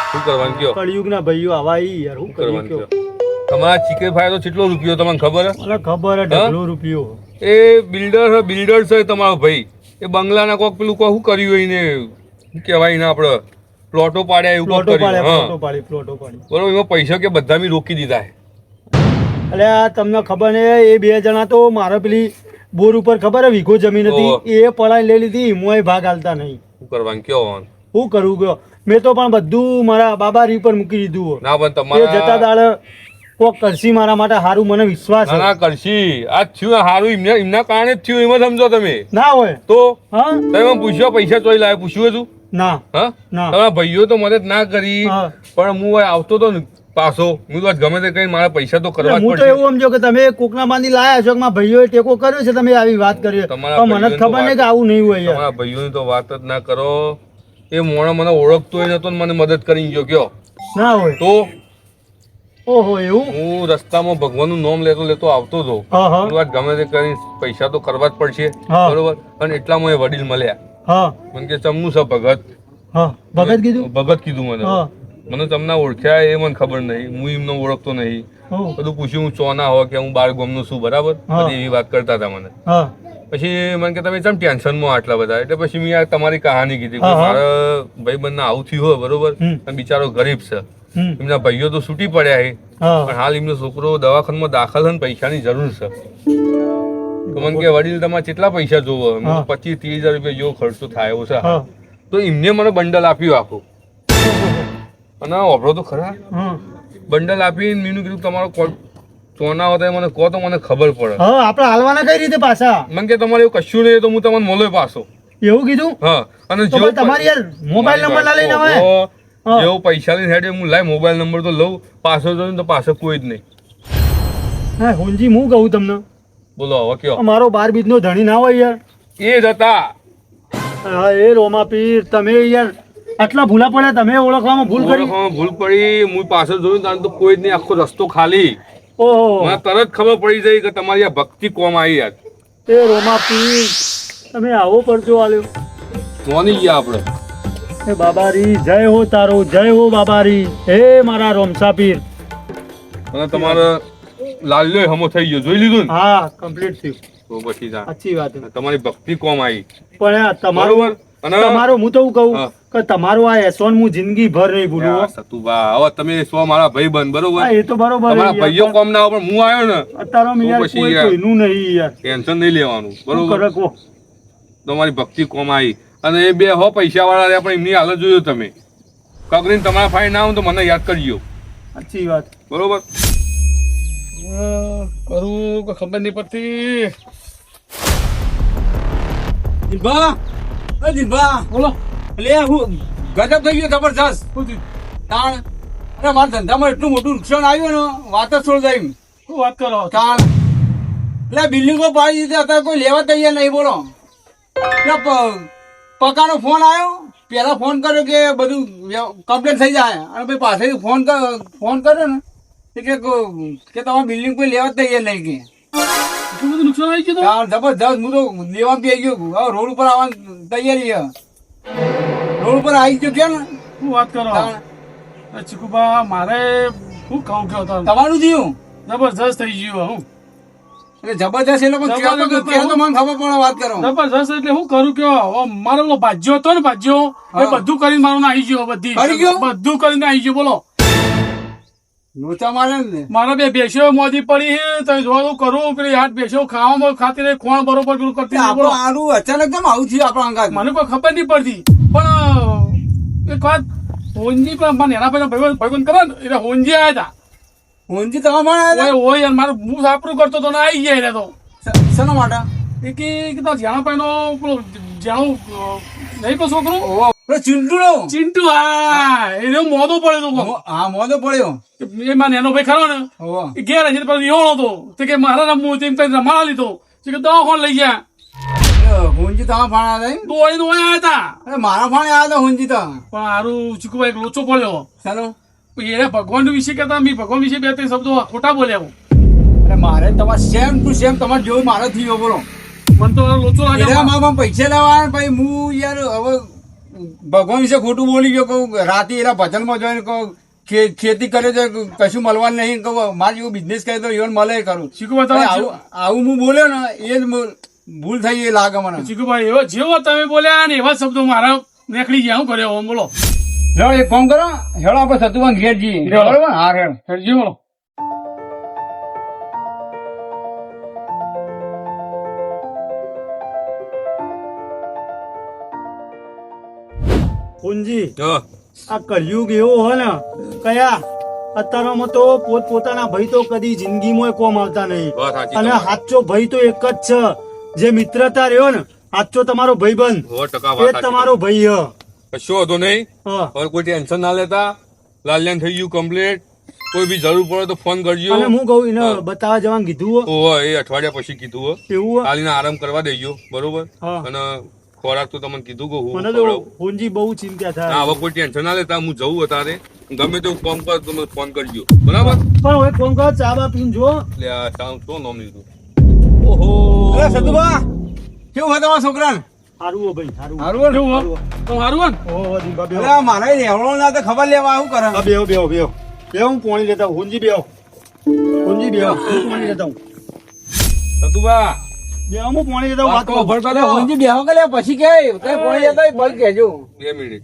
Speaker 3: શું કરવાનું કયો
Speaker 1: કળિયુગના ભાઈઓ આવા ઈ યાર હું
Speaker 3: શું
Speaker 1: કરી
Speaker 3: કરવાનું
Speaker 1: કયો
Speaker 3: કયો તમારા ચીકે ભાઈ તો કેટલો રૂપિયો તમને ખબર હે?
Speaker 1: મને ખબર હે ઢગલો રૂપિયો
Speaker 3: એ બિલ્ડર છે તમારો ભાઈ એ બંગલાના કોક પેલું કોક શું કર્યું એને શું કહેવાય એને આપણે પ્લોટો પાડ્યા એવું કોક
Speaker 1: પ્લોટો
Speaker 3: કર્યું
Speaker 1: પાડ્યા
Speaker 3: હા
Speaker 1: પ્લોટો પાડી
Speaker 3: બરોબર એમાં પૈસા કે બધા મેં રોકી દીધા છે.
Speaker 1: એટલે આ તમને ખબર ને એ બે જણા તો મારે પેલી બોર ઉપર ખબર હે વીઘો જમીન
Speaker 3: ઓહો.
Speaker 1: હતી એ પડાઈ લઈ લીધી મોય ભાગ હાલતા નહીં
Speaker 3: શું કરવાનું કયો હોવાનું?
Speaker 1: શું કરવું ગયો મેં તો પણ બધું મારા બાબારી ઉપર મૂકી દીધું હો.
Speaker 3: ના પણ
Speaker 1: એ જતા
Speaker 3: તમારા
Speaker 1: દાડે કોક કરશી મારા માટે સારું મને વિશ્વાસ
Speaker 3: ના
Speaker 1: છે.
Speaker 3: ના કરશી આ જ થયું હારું એમના કારણે જ થયું એમાં સમજો તમે
Speaker 1: ના હોય
Speaker 3: તો
Speaker 1: હા
Speaker 3: તમે મને પૂછ્યો પૈસા ચોઈ લાવે પૂછ્યું હતું
Speaker 1: ના
Speaker 3: હા
Speaker 1: ના.
Speaker 3: તમારા ભાઈઓ તો મદદ ના કરી
Speaker 1: હા.
Speaker 3: પણ હું અહીં આવતો તો ને પાછો હું તો આજ ગમે તે કઈ મારા પૈસા તો કરવા જ
Speaker 1: હું તો
Speaker 3: પડશે.
Speaker 1: એવું સમજો કે તમે કોકના બાંધી લાયા છો કે મારા ભાઈઓએ ટેકો કર્યો છે તમે આવી વાત કરી
Speaker 3: તમારા
Speaker 1: પણ મને જ ખબર
Speaker 3: ભાઈઓની
Speaker 1: નહીં કે આવું નહીં હોય યાર
Speaker 3: તમારા ભાઈઓની તો વાત જ ના કરો એ મોણો મને ઓળખતો નતો ને મને મદદ કરીને ગયો કયો
Speaker 1: ના હોય
Speaker 3: તો
Speaker 1: ઓહો એવું
Speaker 3: હું રસ્તામાં ભગવાનનું નામ લેતો લેતો આવતો હતો
Speaker 1: હા હા
Speaker 3: વાત ગમે તે કરી પૈસા તો કરવા જ પડશે
Speaker 1: હા.
Speaker 3: બરોબર અને એટલામાં એ વડીલ મળ્યા
Speaker 1: હા
Speaker 3: મને કે ચમનું છે ભગત
Speaker 1: હા ભગત કીધું
Speaker 3: ભગત કીધું મને
Speaker 1: હા
Speaker 3: મને તમને ઓળખ્યા એ મને ખબર નહીં હું એમને ઓળખતો નહીં
Speaker 1: હો.
Speaker 3: બધું પૂછ્યું હું ચોના હોય કે હું બાર ગામનો છું બરાબર
Speaker 1: હા.
Speaker 3: બધી એવી વાત કરતા હતા મને
Speaker 1: હા
Speaker 3: પછી મને કે તમે કેમ ટેન્શનમાં આટલા બધા એટલે પછી મેં આ તમારી કહાની કીધી
Speaker 1: હા,
Speaker 3: કે
Speaker 1: હા.
Speaker 3: મારા ભાઈબંધને આવું થયું હોય બરોબર
Speaker 1: હમ.
Speaker 3: અને બિચારો ગરીબ છે
Speaker 1: હમ
Speaker 3: એમના ભાઈઓ તો છૂટી પડ્યા છે
Speaker 1: હા
Speaker 3: પણ હાલ એમનો છોકરો દવાખાનામાં દાખલ છે ને પૈસાની જરૂર છે તો મને કે વડીલ તમારે કેટલા પૈસા જોવો મેં
Speaker 1: હા.
Speaker 3: 25-30 હજાર રૂપિયા જેવો ખર્ચો થાય એવો છે
Speaker 1: હા
Speaker 3: તો એમને મને બંડલ આપ્યું આખું અને વાપરો તો ખરા
Speaker 1: હા
Speaker 3: બંડલ આપીને મેનું કીધું તમારો ચોના હોતા મને કહો તો મને ખબર પડે
Speaker 1: હા આપણે હાલવાના કઈ રીતે પાછા
Speaker 3: મને કે તમારે એવું કશું નહીં તો હું તમને મળ્યો પાછો
Speaker 1: એવું કીધું
Speaker 3: હા અને
Speaker 1: તો ભાઈ તમારી યાર મોબાઈલ નંબર ના લઈને આવે હા.
Speaker 3: જેવો પૈસા લઈને હેડે હું લાય મોબાઈલ નંબર તો લઉં પાછો જોઉં તો પાછો કોઈ જ નહીં
Speaker 1: હા હોનજી હું કહું તમને
Speaker 3: બોલો હવે કયો
Speaker 1: મારો બાર બીજ નો ધણી ના હોય યાર
Speaker 3: એ જ હતા
Speaker 1: હા એ રોમા પીર તમે યાર આટલા ભૂલા પડ્યા તમે ઓળખવામાં ભૂલ કરી
Speaker 3: ઓળખવામાં ભૂલ પડી હું પાછળ જોયું તાણ તો કોઈ જ નહીં આખો રસ્તો ખાલી
Speaker 1: ઓહો
Speaker 3: મને તરત ખબર પડી જાય કે તમારી આ ભક્તિ કોમ આવી યાર
Speaker 1: એ રોમા પીર તમે આવો પરચો આલ્યો
Speaker 3: કોની ગયા આપણે
Speaker 1: એ બાબારી જય હો તારો જય હો બાબારી હે મારા રોમસા પીર
Speaker 3: અને તમારે લાલ્યો હમો થઈ ગયો જોઈ લીધું ને
Speaker 1: હા કમ્પ્લીટ થયું
Speaker 3: તો પછી જા.
Speaker 1: સાચી વાત છે.
Speaker 3: તમારી ભક્તિ કોમ આવી
Speaker 1: પણ આ તમારું
Speaker 3: બરોબર અને
Speaker 1: તમારું હું તો એવું કહું
Speaker 3: હા.
Speaker 1: કે તમારું આ એસોન હું જિંદગી ભર નહીં ભૂલું હો.
Speaker 3: સતુભા હવે તમે સો મારા ભાઈ બન બરોબર
Speaker 1: હા, એ તો બરોબર
Speaker 3: તમારા
Speaker 1: છે
Speaker 3: ભાઈઓ
Speaker 1: યાર.
Speaker 3: કોમ ના હોય પણ હું આવ્યો ને
Speaker 1: અત્યારે આમ
Speaker 3: તો
Speaker 1: યાર
Speaker 3: પછી
Speaker 1: કોઈ
Speaker 3: યાર.
Speaker 1: કોઈનું નહીં યાર
Speaker 3: ટેન્શન નહીં લેવાનું
Speaker 1: શું
Speaker 3: બરોબર
Speaker 1: કરે કહો?
Speaker 3: તમારી ભક્તિ કોમ આવી અને એ બે હો પૈસા વાળા રહ્યા પણ એમની હાલત જોયો તમે કગરીને તમારા ફાઈ ના આવું તો મને યાદ કરજો
Speaker 1: સાચી વાત
Speaker 3: બરોબર
Speaker 4: કરું કે ખબર નહીં પડતી
Speaker 2: દિલભા એ દિલભા
Speaker 4: બોલો
Speaker 2: એટલે હું ગજબ થઈ ગયો જબરજસ્ત તાણ અરે મારા ધંધામાં એટલું મોટું નુકસાન આવ્યું ને વાત જ છોડ જાય
Speaker 4: શું વાત કરો
Speaker 2: તાણ એટલે બિલ્ડિંગો પાડી દીધી અત્યારે કોઈ લેવા તૈયાર નહીં બોલો એટલે પકાનો ફોન આવ્યો પેલા ફોન કર્યો કે બધું કમ્પ્લેટ થઈ જાય અને પછી પાછળથી ફોન કર્યો ને કે તમારી બિલ્ડિંગ કોઈ લેવા તૈયાર નહીં કે
Speaker 4: એટલું બધું નુકસાન આવી ગયું
Speaker 2: તાણ જબરજસ્ત હું તો લેવા બી આવી ગયો હવે રોડ ઉપર આવવાની તૈયારી છે રોડ ઉપર આવી ગયો કે ને
Speaker 4: શું વાત કરો
Speaker 2: તાણ
Speaker 4: ચીકુબા મારે શું કહું કે
Speaker 2: તમારું થયું
Speaker 4: જબરજસ્ત થઈ ગયું હું
Speaker 2: એટલે જબરજસ્ત એટલે પણ
Speaker 4: જબરજસ્ત
Speaker 2: કહેતો મને ખબર પડે વાત કરો
Speaker 4: જબરજસ્ત એટલે હું કરું કે હવે મારો પેલો ભાજ્યો હતો ને ભાજ્યો એ
Speaker 2: હા.
Speaker 4: બધું કરીને મારું આવી ગયો બધી
Speaker 2: આવી ગયો?
Speaker 4: બધું કરીને આવી ગયો બોલો
Speaker 2: લોચા મારે ને
Speaker 4: મારા બે ભેંસો મોદી પડી છે તો જોવાનું કરું પેલી હાથ ભેંસો ખાવામાં ખાતી રહી ખોણ બરોબર પેલું કરતી રહી, બોલો
Speaker 2: આપણું અચાનક કેમ આવું થયું આપણા અંગાત
Speaker 4: મને કોઈ ખબર નહીં પડતી પણ એક વાત હોનજી પણ મને એના પહેલા ભાઈબંધ કરે ને એટલે હોનજી આવ્યા હતા
Speaker 2: ઊંચી તમારા
Speaker 4: ઓય ઓય યાર મારું હું સાપરું કરતો તો ને આવી ગયા એટલે તો
Speaker 2: શેના માટે
Speaker 4: એ કે જાણો પાઈનો પેલો જાણું નહીં પણ છોકરો
Speaker 2: ઓહો, પેલો ચિંટુડો
Speaker 4: ચિંટુ હા એને મોદો પડ્યો તો કોક.
Speaker 2: હા મોદો પડ્યો
Speaker 4: એ મારે એનો ભાઈ ખરો ને
Speaker 2: ઓહો.
Speaker 4: એ ઘેર છે પછી યોળો હતો તે કે મારા રમવું તેમ કઈ રમાડા લીધો તે કે દવાખાને લઈ ગયા
Speaker 2: ઊંચી તમારા ફાણા હતા એમ?
Speaker 4: દોડીને ઓય આવ્યા હતા
Speaker 2: અરે મારા ફાણે આવ્યા હતા ઊંચી તો
Speaker 4: પણ હારું ચીકુભાઈ એક લોચો પડ્યો
Speaker 2: ચાલો
Speaker 4: પછી એને ભગવાન વિશે કહેતા મેં ભગવાન વિશે બે ત્રણ શબ્દો ખોટા બોલ્યા હું.
Speaker 2: અરે મારે તમારે સેમ ટુ સેમ તમારે જેવું મારે થયું બોલો
Speaker 4: મને તો લોચો લાગે
Speaker 2: એના મામા પૈસા લેવા ભાઈ હું યાર હવે ભગવાન વિશે ખોટું બોલી ગયો કહું રાતે એના ભજનમાં જોઈને કહું ખેતી કરે છે કશું મળવાનું નહીં કહું મારે જેવું બિઝનેસ કરે તો એવું મળે કરું
Speaker 4: ચીકુભાઈ
Speaker 2: ભાઈ,
Speaker 4: તમે
Speaker 2: આવું હું બોલ્યો ને એ જ ભૂલ થઈ એ લાગે મને
Speaker 4: ચીકુભાઈ એવો જેવો તમે બોલ્યા ને એવા શબ્દો મારા નીકળી ગયા હું કર્યો બોલો
Speaker 2: હેડો એક કામ કરો હેડો આપણે સતુભાઈ ઘેર જઈએ
Speaker 4: હેડો.
Speaker 2: બરોબર ને? હા હેડ
Speaker 4: હેડજી બોલો
Speaker 1: પૂંજી
Speaker 3: હા.
Speaker 1: આ કળિયુગ એવો હોય ને કયા અત્યારમાં તો પોતપોતાના ભાઈ તો કદી જિંદગીમાં કોમ આવતા નહીં
Speaker 3: વાત સાચી
Speaker 1: અને
Speaker 3: તમારી.
Speaker 1: સાચો ભાઈ તો એક જ છે જે મિત્રતા રહ્યો ને સાચો તમારો ભાઈબંધ
Speaker 3: 100%
Speaker 1: એ
Speaker 3: વાત
Speaker 1: જ તમારો ભાઈ હ
Speaker 3: કશો હતો નહીં
Speaker 1: હા.
Speaker 3: હવે કોઈ ટેન્શન ના લેતા લાલ્યાન થઈ ગયું કમ્પ્લીટ કોઈ બી જરૂર પડે તો ફોન કરજો
Speaker 1: અને હું કહું એને
Speaker 3: હા.
Speaker 1: બતાવવા જવાનું કીધું હો.
Speaker 3: ઓહો એ અઠવાડિયા પછી કીધું હો
Speaker 1: એવું હો?
Speaker 3: કાલીને આરામ કરવા દેજો બરોબર
Speaker 1: હા.
Speaker 3: અને ખોરાક તો તમને કીધું કે હું
Speaker 1: મને તો
Speaker 3: ખવડાવું.
Speaker 1: હોનજી બહુ ચિંતા
Speaker 3: ના,
Speaker 1: થાય.
Speaker 3: હવે કોઈ ટેન્શન ના લેતા, હું જવું અત્યારે ગમે તેવું ફોન કર, તમે ફોન કરજો, બરાબર?
Speaker 1: પણ હવે ફોન કરો, ચા બા પીને જો.
Speaker 3: એટલે આ તારું શું નામ લીધું?
Speaker 2: ઓહો અરે સતુભા કેવું હોય તમારા છોકરાને
Speaker 1: હારું હો ભાઈ, હારું.
Speaker 2: હારું
Speaker 4: કેવું હો? તો સારું હોય ને?
Speaker 1: ઓહો, દિનભા બેહો.
Speaker 2: અરે આ મારે રહેવાનો ના તો ખબર લેવા શું કરે
Speaker 1: હા, બેહો બેહો બેહો બેહો, હું પાણી લેતા આવું. હોનજી બેહો, હોનજી બેહો, હું પાણી લેતા આવું.
Speaker 3: સતુભા,
Speaker 1: બેહો, હું પાણી લેતા આવું. વાત
Speaker 3: તો
Speaker 1: કરો.
Speaker 3: ઉભર કરો.
Speaker 2: ઊંજી બેહો કે લે પછી કે તે કોણ લેતા બળ કહેજો
Speaker 3: 2 મિનિટ.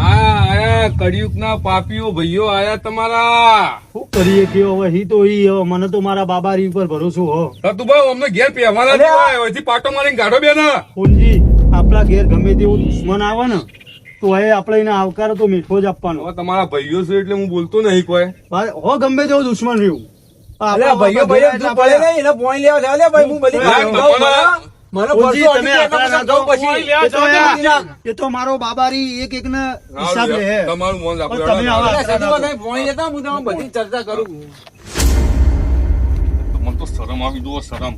Speaker 3: આયા કળિયુગના પાપીઓ ભાઈઓ આયા તમારા.
Speaker 1: શું કરીએ કે હવે હી તો ઈ હવે મને તો મારા બાબારી ઉપર ભરોસો હો.
Speaker 3: સતુભા, અમને ઘેર પહેવાના જ હોય. હવેથી પાટો મારીને ગાઢો બે ને.
Speaker 1: હોનજી, આપણા ઘેર ગમે તેવો દુશ્મન આવે ને તો હવે આપણે એને આવકારો તો મીઠો જ આપવાનો.
Speaker 3: હવે તમારા ભાઈઓ છે એટલે હું બોલતો નહીં કોઈ.
Speaker 1: હો, ગમે તેવો દુશ્મન રહ્યું.
Speaker 2: અલે ભાઈઓ ભાઈઓ તું પડે નહીં એને પોઈન્ટ લેવા છે અલે ભાઈ હું બધી
Speaker 3: અરે,
Speaker 2: વાત કહું
Speaker 3: તમારા-
Speaker 2: મને
Speaker 1: હોનજી,
Speaker 2: પરસો
Speaker 1: તમે
Speaker 2: અડી
Speaker 1: આટલા
Speaker 2: એટલે
Speaker 1: ના
Speaker 2: પછી
Speaker 1: કહો.
Speaker 2: પછી
Speaker 1: એ તો યાર, એ તો મારો બાબારી એક એક ના હિસાબ લે હે.
Speaker 3: તમારું મન રાખો.
Speaker 1: પણ તમે આવા-
Speaker 2: અલે સતુભા તમે પોઈન્ટ લેતા હું તમને બધી ચર્ચા કરું
Speaker 3: મને તો શરમ આવી જુઓ, શરમ.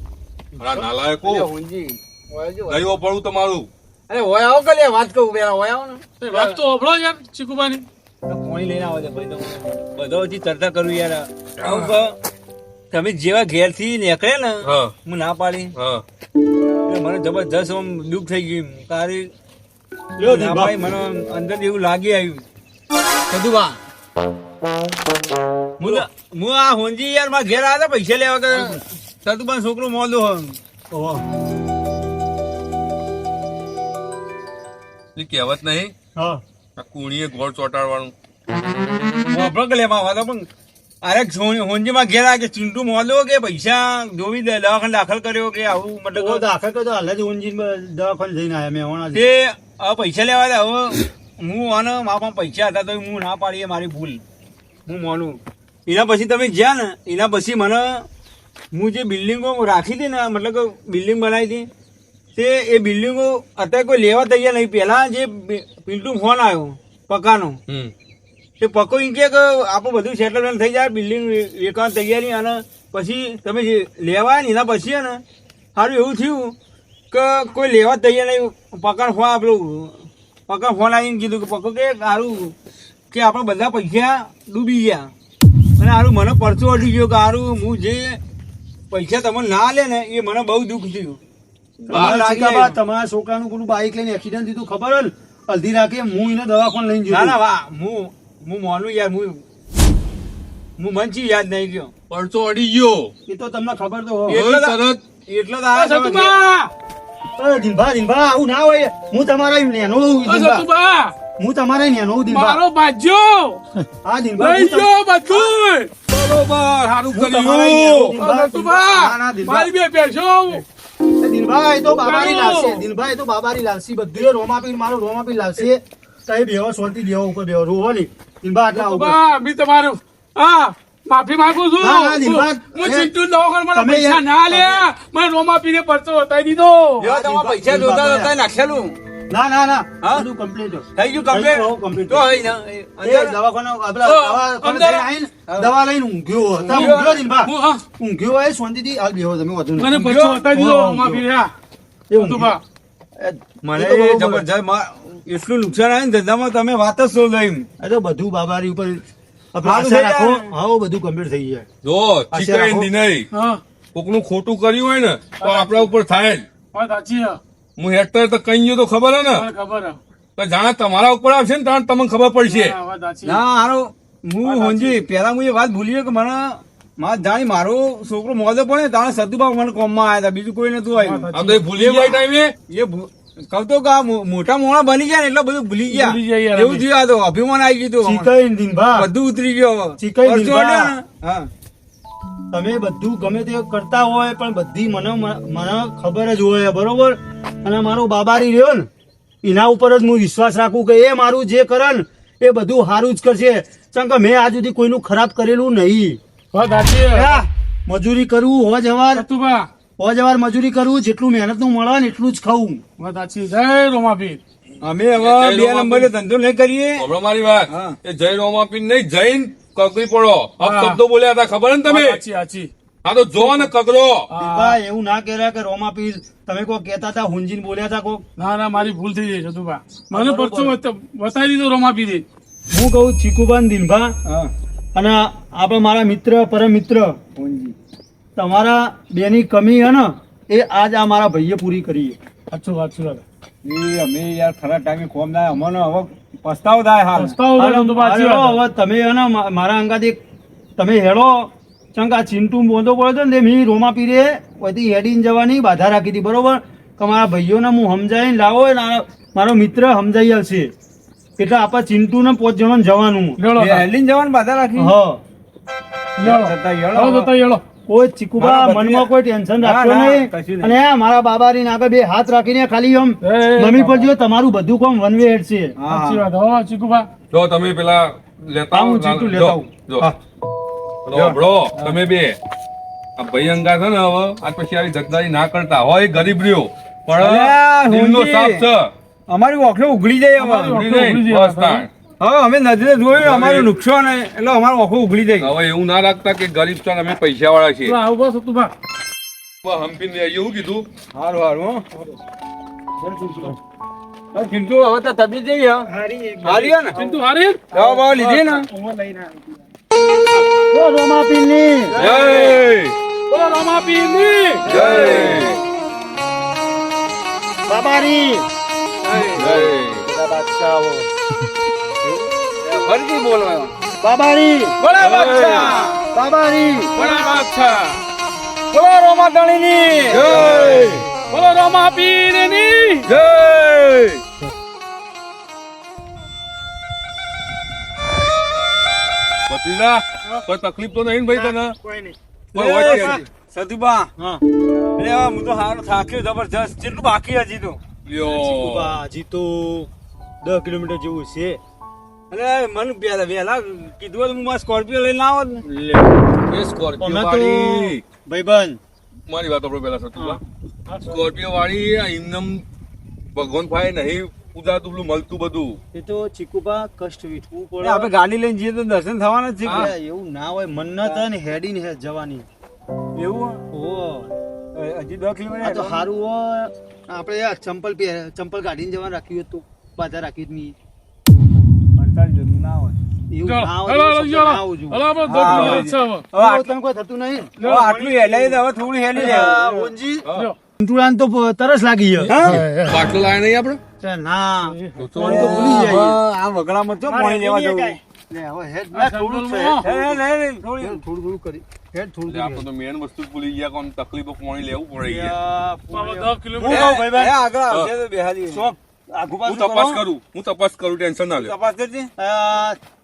Speaker 3: અરે નાલાયકો,
Speaker 2: અલે ઊંજી ઓય જો
Speaker 3: ગયો પડું તમારું.
Speaker 2: અરે ઓય આવો કે લે વાત કહું પેલા ઓય આવો ને
Speaker 4: વાત તો હોભળો યાર ચીકુબાની.
Speaker 2: પોઈન્ટ લઈને આવો છે ભાઈ તો બધો હજી ચર્ચા કરું યાર આવું કહો, તમે જેવા ઘેર થી નીકળે ને
Speaker 3: હા
Speaker 2: હું ના પાડી
Speaker 3: હા.
Speaker 2: એટલે મને જબરજસ્ત આમ દુઃખ થઈ ગયું તારી
Speaker 1: લ્યો
Speaker 2: ના
Speaker 1: દીપા.
Speaker 2: ભાઈ મને અંદર એવું લાગી આવ્યું સદુભા હું આ હોંજી યાર મારા ઘેર આવ્યા હતા પૈસા લેવા કે સદુભા છોકરો મોદો
Speaker 1: ઓહો.
Speaker 3: એ કહેવત નહીં,
Speaker 1: હા,
Speaker 3: આ કુણીએ ગોળ ચોટાડવાનું.
Speaker 2: વાપરો કે લેવા આવ્યા હતા પણ અરે હોંજી માં ઘેર આવ્યા કે ચિંટુ મોદો કે પૈસા જોવી દે દવાખાને દાખલ કર્યો કે આવું
Speaker 1: તો
Speaker 2: મતલબ
Speaker 1: દાખલ કરતો હાલ જ ઊંજી દવાખાને જઈને આયા મેં હમણાં જ.
Speaker 2: તે હવે પૈસા લેવા હતા હવે હું આને મારા પાસે પૈસા હતા તો હું ના પાડી એ મારી ભૂલ હું માનું એના પછી તમે ગયા ને એના પછી મને હું જે બિલ્ડિંગો રાખી હતી ને મતલબ કે બિલ્ડિંગ બનાવી હતી તે એ બિલ્ડિંગો અત્યારે કોઈ લેવા તૈયાર નહીં પહેલા જે પિન્ટુ ફોન આવ્યો પક્કાનો
Speaker 3: હમ.
Speaker 2: તે પક્કો એમ કે આપણું બધું સેટલમેન્ટ થઈ જાય બિલ્ડિંગ વેચવાની તૈયારી અને પછી તમે જે લેવા આવ્યા ને એના પછી છે ને સારું એવું થયું કે કોઈ લેવા તૈયાર નહીં પક્કાનો ફોન આપણું પક્કા ફોન આવીને કીધું કે પક્કો કે સારું કે આપણે બધા પૈસા ડૂબી ગયા અને સારું મને પરચો અડી ગયો કે સારું હું જે પૈસા તમને ના લે ને એ મને બહુ દુઃખ થયું
Speaker 1: તમારા
Speaker 2: લાગી
Speaker 1: ચિકાબા,
Speaker 2: આવ્યું.
Speaker 1: તમારા છોકરાનું પેલું બાઈક લઈને એક્સિડન્ટ થયું તું ખબર હોય ને? અડધી રાખે હું એને દવાખાને લઈને
Speaker 2: ના ના
Speaker 1: જતો.
Speaker 2: વાહ હું માનું યાર હું મનથી યાદ નહીં ગયો
Speaker 3: પરચો અડી ગયો.
Speaker 1: એ તો તમને ખબર તો હોય.
Speaker 2: એટલે તો-
Speaker 3: તરત
Speaker 2: એટલો તો આ તમે
Speaker 4: સતુબા
Speaker 1: દિનભા, દિનભા, આવું ના હોય. હું તમારા નેનો દિનભા.
Speaker 4: સતુબા
Speaker 1: હું તમારા નેનો દિનભા.
Speaker 4: મારો બાજ્યો
Speaker 1: હા દિનભા,
Speaker 4: લઈ
Speaker 1: હું તમ-
Speaker 4: ગયો બધું.
Speaker 3: બરોબર, સારું
Speaker 1: હું તમારા
Speaker 3: કર્યું.
Speaker 1: નેનો દિનભા.
Speaker 4: સતુબા
Speaker 1: ના, ના, દિનભા.
Speaker 4: મારી બે ભેંસો.
Speaker 1: દિનભા, એ તો બાબારી
Speaker 4: ચાલો.
Speaker 1: લાવશે. દિનભા, એ તો બાબારી લાવશે. બધું રોમાપીર, મારું રોમાપીર લાવશે. તમે બેહો, શાંતિ બેહો, ઉપર બેહો. રોવો નહીં. દિનભા, આટલા ઉપર.
Speaker 4: સતુબા બી તમારું હા માફી માંગુ છું
Speaker 1: ના, ના, દિલબાગ.
Speaker 4: હું ચિંટુ દવાખાને મને
Speaker 1: તમે
Speaker 4: પૈસા
Speaker 1: યાર-
Speaker 4: ના લે મને રોમા પીને પરચો બતાવી દીધો.
Speaker 2: જો તમારા પૈસા જોતા હતા નાખેલું
Speaker 1: ના, ના, ના.
Speaker 2: હા?
Speaker 1: બધું complete હો.
Speaker 2: થઈ ગયું કમ્પ્લેટ
Speaker 1: થઈ ગયું, complete.
Speaker 2: તો હોય ને
Speaker 1: એ
Speaker 2: અંદર
Speaker 1: દવાખાને આપણા
Speaker 4: તો,
Speaker 1: દવાખાને
Speaker 4: અંદર.
Speaker 1: જઈને આવીને દવા લઈને ઊંઘ્યો. તમે
Speaker 2: ઊંઘ્યો.
Speaker 1: ઊંઘ્યો દિનભા?
Speaker 4: હું હા
Speaker 1: ઊંઘ્યો હોય શાંતિથી. હાલ બેહો તમે, વધુ નહીં.
Speaker 4: મને પરચો બતાવી દીધો
Speaker 1: ઊંઘ્યો.
Speaker 4: રોમા પીને હા.
Speaker 1: એ ઊંઘ્યો.
Speaker 4: સતુબા
Speaker 1: એ
Speaker 2: મને
Speaker 1: એ તો બરોબર.
Speaker 2: જબરજસ્ત એટલું નુકસાન આવ્યું ને ધંધામાં તમે વાત જ શું લઈ
Speaker 1: એ તો બધું બાબારી ઉપર આપણે
Speaker 2: સારું
Speaker 1: આશા
Speaker 2: થઈ
Speaker 1: રાખો.
Speaker 2: જાય.
Speaker 1: હા, બધું કમ્પ્લીટ થઈ જાય.
Speaker 3: જો ચીકાઈ નહીં,
Speaker 4: હા
Speaker 3: કોકનું ખોટું કર્યું હોય ને તો આપણા ઉપર થાય જ.
Speaker 4: વાત સાચી છે.
Speaker 3: હું હેઠળ તો કઈ ગયો તો ખબર હે ને,
Speaker 4: મને ખબર છે.
Speaker 3: તો જાણે તમારા ઉપર આવશે ને ત્યારે તમને ખબર પડશે.
Speaker 4: હા, વાત સાચી.
Speaker 2: ના હારો હું હોંજી પેલા હું એ વાત ભૂલી ગયો કે મને મારે જાણી મારો છોકરો મોદો પડે તાણે સતુબા મને કોમમાં આવ્યા હતા બીજું કોઈ નતું આવ્યું
Speaker 3: આ તો એ ભૂલી ગયા ટાઈમે.
Speaker 2: એ કહું તો કે આ મોટા મોણા બની ગયા ને એટલે બધું ભૂલી
Speaker 4: ભૂલી જાય
Speaker 2: ગયા
Speaker 4: યાર
Speaker 2: એવું
Speaker 4: અમે.
Speaker 2: થયું આ તો અભિમાન આવી ગયું હતું
Speaker 1: ચીકાઈ દિનભા,
Speaker 2: બધું ઉતરી ગયો
Speaker 1: ચીકાઈ
Speaker 2: પરચો
Speaker 1: દીધા.
Speaker 2: અડ્યો ને, હા
Speaker 1: તમે બધું ગમે તે કરતા હોય પણ બધી મને ખબર જ હોય બરોબર. અને મારો બાબારી રહ્યો ને એના ઉપર જ હું વિશ્વાસ રાખું કે એ મારું જે કરે ને એ બધું સારું જ કરશે. કારણ કે મેં આજ સુધી કોઈનું ખરાબ કરેલું નહીં.
Speaker 4: વાત સાચી છે.
Speaker 1: હા, મજૂરી કરવું હો જવાર,
Speaker 4: સતુબા
Speaker 1: હો જવાર મજૂરી કરવું, જેટલું મહેનત નું મળે ને એટલું જ ખાવું.
Speaker 4: વાત સાચી. જય રોમાપીર.
Speaker 2: અમે હવે બે નંબરે ધંધો નહીં કરીએ
Speaker 3: સાંભળો મારી વાત,
Speaker 2: હા.
Speaker 3: એ જય રોમાપીર નહીં, જૈન કકરી પડો.
Speaker 4: હા.
Speaker 3: શબ્દો બોલ્યા હતા ખબર ને તમે?
Speaker 4: વાત સાચી સાચી.
Speaker 3: હા તો જો ને કગરો
Speaker 1: ભાઈ એવું ના કહેવાય કે રોમા પીર તમે કોઈ કહેતા હતા હુંજીને બોલ્યા હતા કોક.
Speaker 4: ના ના મારી ભૂલ થઈ ગઈ સતુભા મને પરચો બતાવી દીધો રોમા પીરે
Speaker 1: હું કહું ચીકુબા ને દિનભા
Speaker 2: હા
Speaker 1: અને આપણે મારા મિત્ર પરમ મિત્ર
Speaker 2: ઊંજી.
Speaker 1: તમારા બેની કમી હે ને એ આજ આ મારા ભાઈએ પૂરી કરી છે.
Speaker 4: સાચું વાત છે
Speaker 2: એ અમે યાર ખરા ટાઈમે કોમ ના અમને હવે પસ્તાવ થાય હાલ
Speaker 4: પસ્તાવો થાય સતુભા, સાચી
Speaker 1: હાલો,
Speaker 4: વાત.
Speaker 1: હવે તમે હે ને મારા અંગાથી તમે હેડો ચંક આ ચિંટુ બોંધો પડ્યો હતો ને તે મેં રોમા પીરે પછી હેડીને જવાની બાધા રાખી હતી બરોબર કે મારા ભાઈઓને હું સમજાવીને લાવો ને મારો મિત્ર સમજાઈ આવશે એટલે આપણે ચિંટુ ને 5 જણા જવાનું.
Speaker 4: લેવડો
Speaker 2: એ હેલીને જવાનું બાધા રાખી
Speaker 1: હ
Speaker 2: જતા હેડો.
Speaker 4: લેવડો જતા હેડો.
Speaker 1: કોઈ ચીકુબા
Speaker 2: મારા બધી-
Speaker 1: મનમાં કોઈ ટેન્શન
Speaker 2: ના,
Speaker 1: રાખશો
Speaker 2: ના,
Speaker 1: નહીં
Speaker 2: કશું નહીં.
Speaker 1: અને આ મારા બાબાની આગળ 2 હાથ રાખીને ખાલી આમ નમી પડજો તમારું બધું કામ વન વે હેડશે.
Speaker 2: હા,
Speaker 4: સાચી
Speaker 2: હા.
Speaker 4: વાત હો ચીકુભા.
Speaker 3: જો તમે પેલા લેતા
Speaker 1: હા, હું
Speaker 3: આવો,
Speaker 1: ચીંટુ
Speaker 3: જો,
Speaker 1: લેતા આવું.
Speaker 3: જો.
Speaker 1: હા.
Speaker 3: લો, બ્રો, તમે બે આ ભાઈ અંગા છે ને હવે આજ પછી આવી ગદ્દારી ના કરતા હોય ગરીબ રહ્યો
Speaker 2: અલ્યા,
Speaker 3: પણ દિલનો
Speaker 2: હુંજી.
Speaker 3: સાફ છે
Speaker 2: અમારી ઓખલો ઉઘડી જાય હવે.
Speaker 4: અમારી
Speaker 3: ઉઘડી
Speaker 4: ઉઘડી
Speaker 3: નહીં,
Speaker 4: જાય,
Speaker 3: બસ તાણ.
Speaker 2: હવે અમે નજરે જોયું અમારું નુકસાન હે, એટલે અમારું ઓખું ઉઘડી જાય.
Speaker 3: હવે એવું ના રાખતા કે ગરીબ છે ને અમે પૈસા વાળા છીએ
Speaker 4: પેલા આવું બસ સતુભા.
Speaker 3: હંપીને એવું કીધું
Speaker 2: હારું હારું હો. હવે ચિંટુ હવે તો તબી જઈ હે. હારી હે ને?
Speaker 4: ચિંટુ હારી?
Speaker 2: દવા બવા લીધી ને?
Speaker 1: ઓ રોમા પીરની
Speaker 3: જય
Speaker 4: બોલો રોમા પીરની.
Speaker 3: જય
Speaker 1: બાબારી
Speaker 3: જય
Speaker 1: બાદશાહો
Speaker 2: ફરીથી બોલવાનું.
Speaker 1: બાબારી
Speaker 2: બોલે બાદશાહ.
Speaker 1: બાબારી
Speaker 3: બડા બાદશાહ
Speaker 2: બોલો રોમા ધણીની.
Speaker 3: જય
Speaker 4: બોલો રોમા પીરની.
Speaker 3: જય ભત્રીજા, કોઈ તકલીફ તો નહીં ને ભાઈ તને
Speaker 1: કોઈ નહીં.
Speaker 3: કોઈ હોય છે?
Speaker 2: સતુભા
Speaker 1: હા
Speaker 2: એટલે હવે હું તો હારું થાક્યો જબરજસ્ત. કેટલું બાકી હજી તો?
Speaker 3: લ્યો.
Speaker 1: ચીકુબા હજી તો 10 કિલોમીટર જેવું છે.
Speaker 2: એટલે મને વહેલા કીધું હોત હું મારા સ્કોર્પિયો લઈને આવો જ ને.
Speaker 3: એ સ્કોર્પિયો
Speaker 1: અમે તો
Speaker 3: વાળી
Speaker 1: ભાઈબંધ
Speaker 3: મારી વાત આપણે પેલા સતુભા સ્કોર્પિયો વાળી આ ઇન્નમ ભગવાન ભાઈ નહીં પૂજાતું પેલું મળતું બધું
Speaker 1: એ તો ચીકુબા કષ્ટ વીઠવું
Speaker 2: એટલે આપણે
Speaker 1: પડે.
Speaker 2: ગાડી લઈને જઈએ તો દર્શન થવાના જ છે કે?
Speaker 1: અલ્યા, એવું ના હોય મન્નત હે ને હેડીને હે જવાની.
Speaker 2: એવું
Speaker 1: ઓ
Speaker 2: હજી 10 કિલોમીટર
Speaker 1: આ તો સારું હોય આપણે યાર ચંપલ કાઢીને જવાનું રાખ્યું હતું બાધા રાખી જ નહીં.
Speaker 2: 48 જણનું ના હોય.
Speaker 1: એવું
Speaker 4: ચાલો,
Speaker 1: ના
Speaker 4: હલો,
Speaker 1: હોય
Speaker 4: હલો,
Speaker 1: તો
Speaker 4: ચાલો.
Speaker 1: ના આવવું જોઈએ.
Speaker 4: હલો, આપણે
Speaker 2: હા,
Speaker 4: દસ
Speaker 2: હા.
Speaker 4: મિનિટ છે હવે.
Speaker 2: હવે
Speaker 1: એવું
Speaker 2: આટલું
Speaker 1: તને કોઈ થતું નહીં.
Speaker 2: હવે આટલું હેલાય તો હવે થોડું હેલી
Speaker 1: આ
Speaker 2: જાય.
Speaker 1: ઓનજી,
Speaker 4: લ્યો.
Speaker 1: ચૂંટુડાને તો તરસ લાગી છે.
Speaker 3: બાટલો લાયા નહીં આપણે
Speaker 1: છે ના
Speaker 3: તો
Speaker 1: પાણી તો ભૂલી જાય.
Speaker 2: આ વગડામાં તો પાણી લેવા જવું.
Speaker 1: લે, હવે હેડ ના, થોડું જ છે.
Speaker 2: હે, થોડી
Speaker 1: હેડ થોડું કરી હેડ થોડું
Speaker 3: એટલે આપણે તો મેન વસ્તુ જ ભૂલી ગયા કોણ તકલીફો પાણી લેવું પડે યાર.
Speaker 4: હવે 10
Speaker 1: હું
Speaker 4: કિલોમીટર.
Speaker 1: કહું ભાઈબંધ,
Speaker 2: આગળ આવશે તો બેહાડી.
Speaker 1: શોખ, આઘું
Speaker 3: હું
Speaker 1: પાછું
Speaker 3: તપાસ
Speaker 1: કરો.
Speaker 3: કરું ટેન્શન ના લે
Speaker 2: તપાસ કરજે.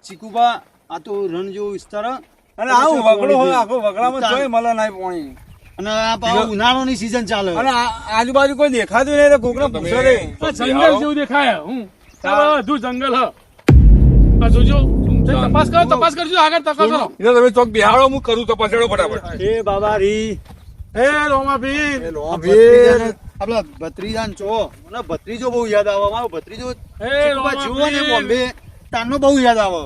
Speaker 1: ચીકુબા આ તો રણ જેવો વિસ્તાર હે.
Speaker 2: અને આવું વગડો હોય આખો વગડામાં જોઈ મળે નહીં પાણી.
Speaker 1: અને આ પાછું ઉનાળાની season ચાલે.
Speaker 2: અને આજુબાજુ કોઈ દેખાતું નહીં તો કોકને
Speaker 3: તમે-
Speaker 2: પૂછો રે.
Speaker 4: આ જંગલ જેવું દેખાય હું બધું જંગલ હ આ જોજો તપાસ કરો તપાસ કરજો આગળ તપાસ કરો.
Speaker 3: એટલે તમે ચોક બિહાડો હું કરું તપાસ હેડો ફટાફટ
Speaker 1: એ બાબારી
Speaker 4: એ રોમાભી
Speaker 1: આપડા ભત્રીજાને ચો મને ભત્રીજો બહુ યાદ આવે અમારો ભત્રીજો
Speaker 4: એ
Speaker 1: ચીકુબા જીવો ને
Speaker 4: રોમાભી.
Speaker 1: બોમ્બે તારનો બહુ યાદ આવે.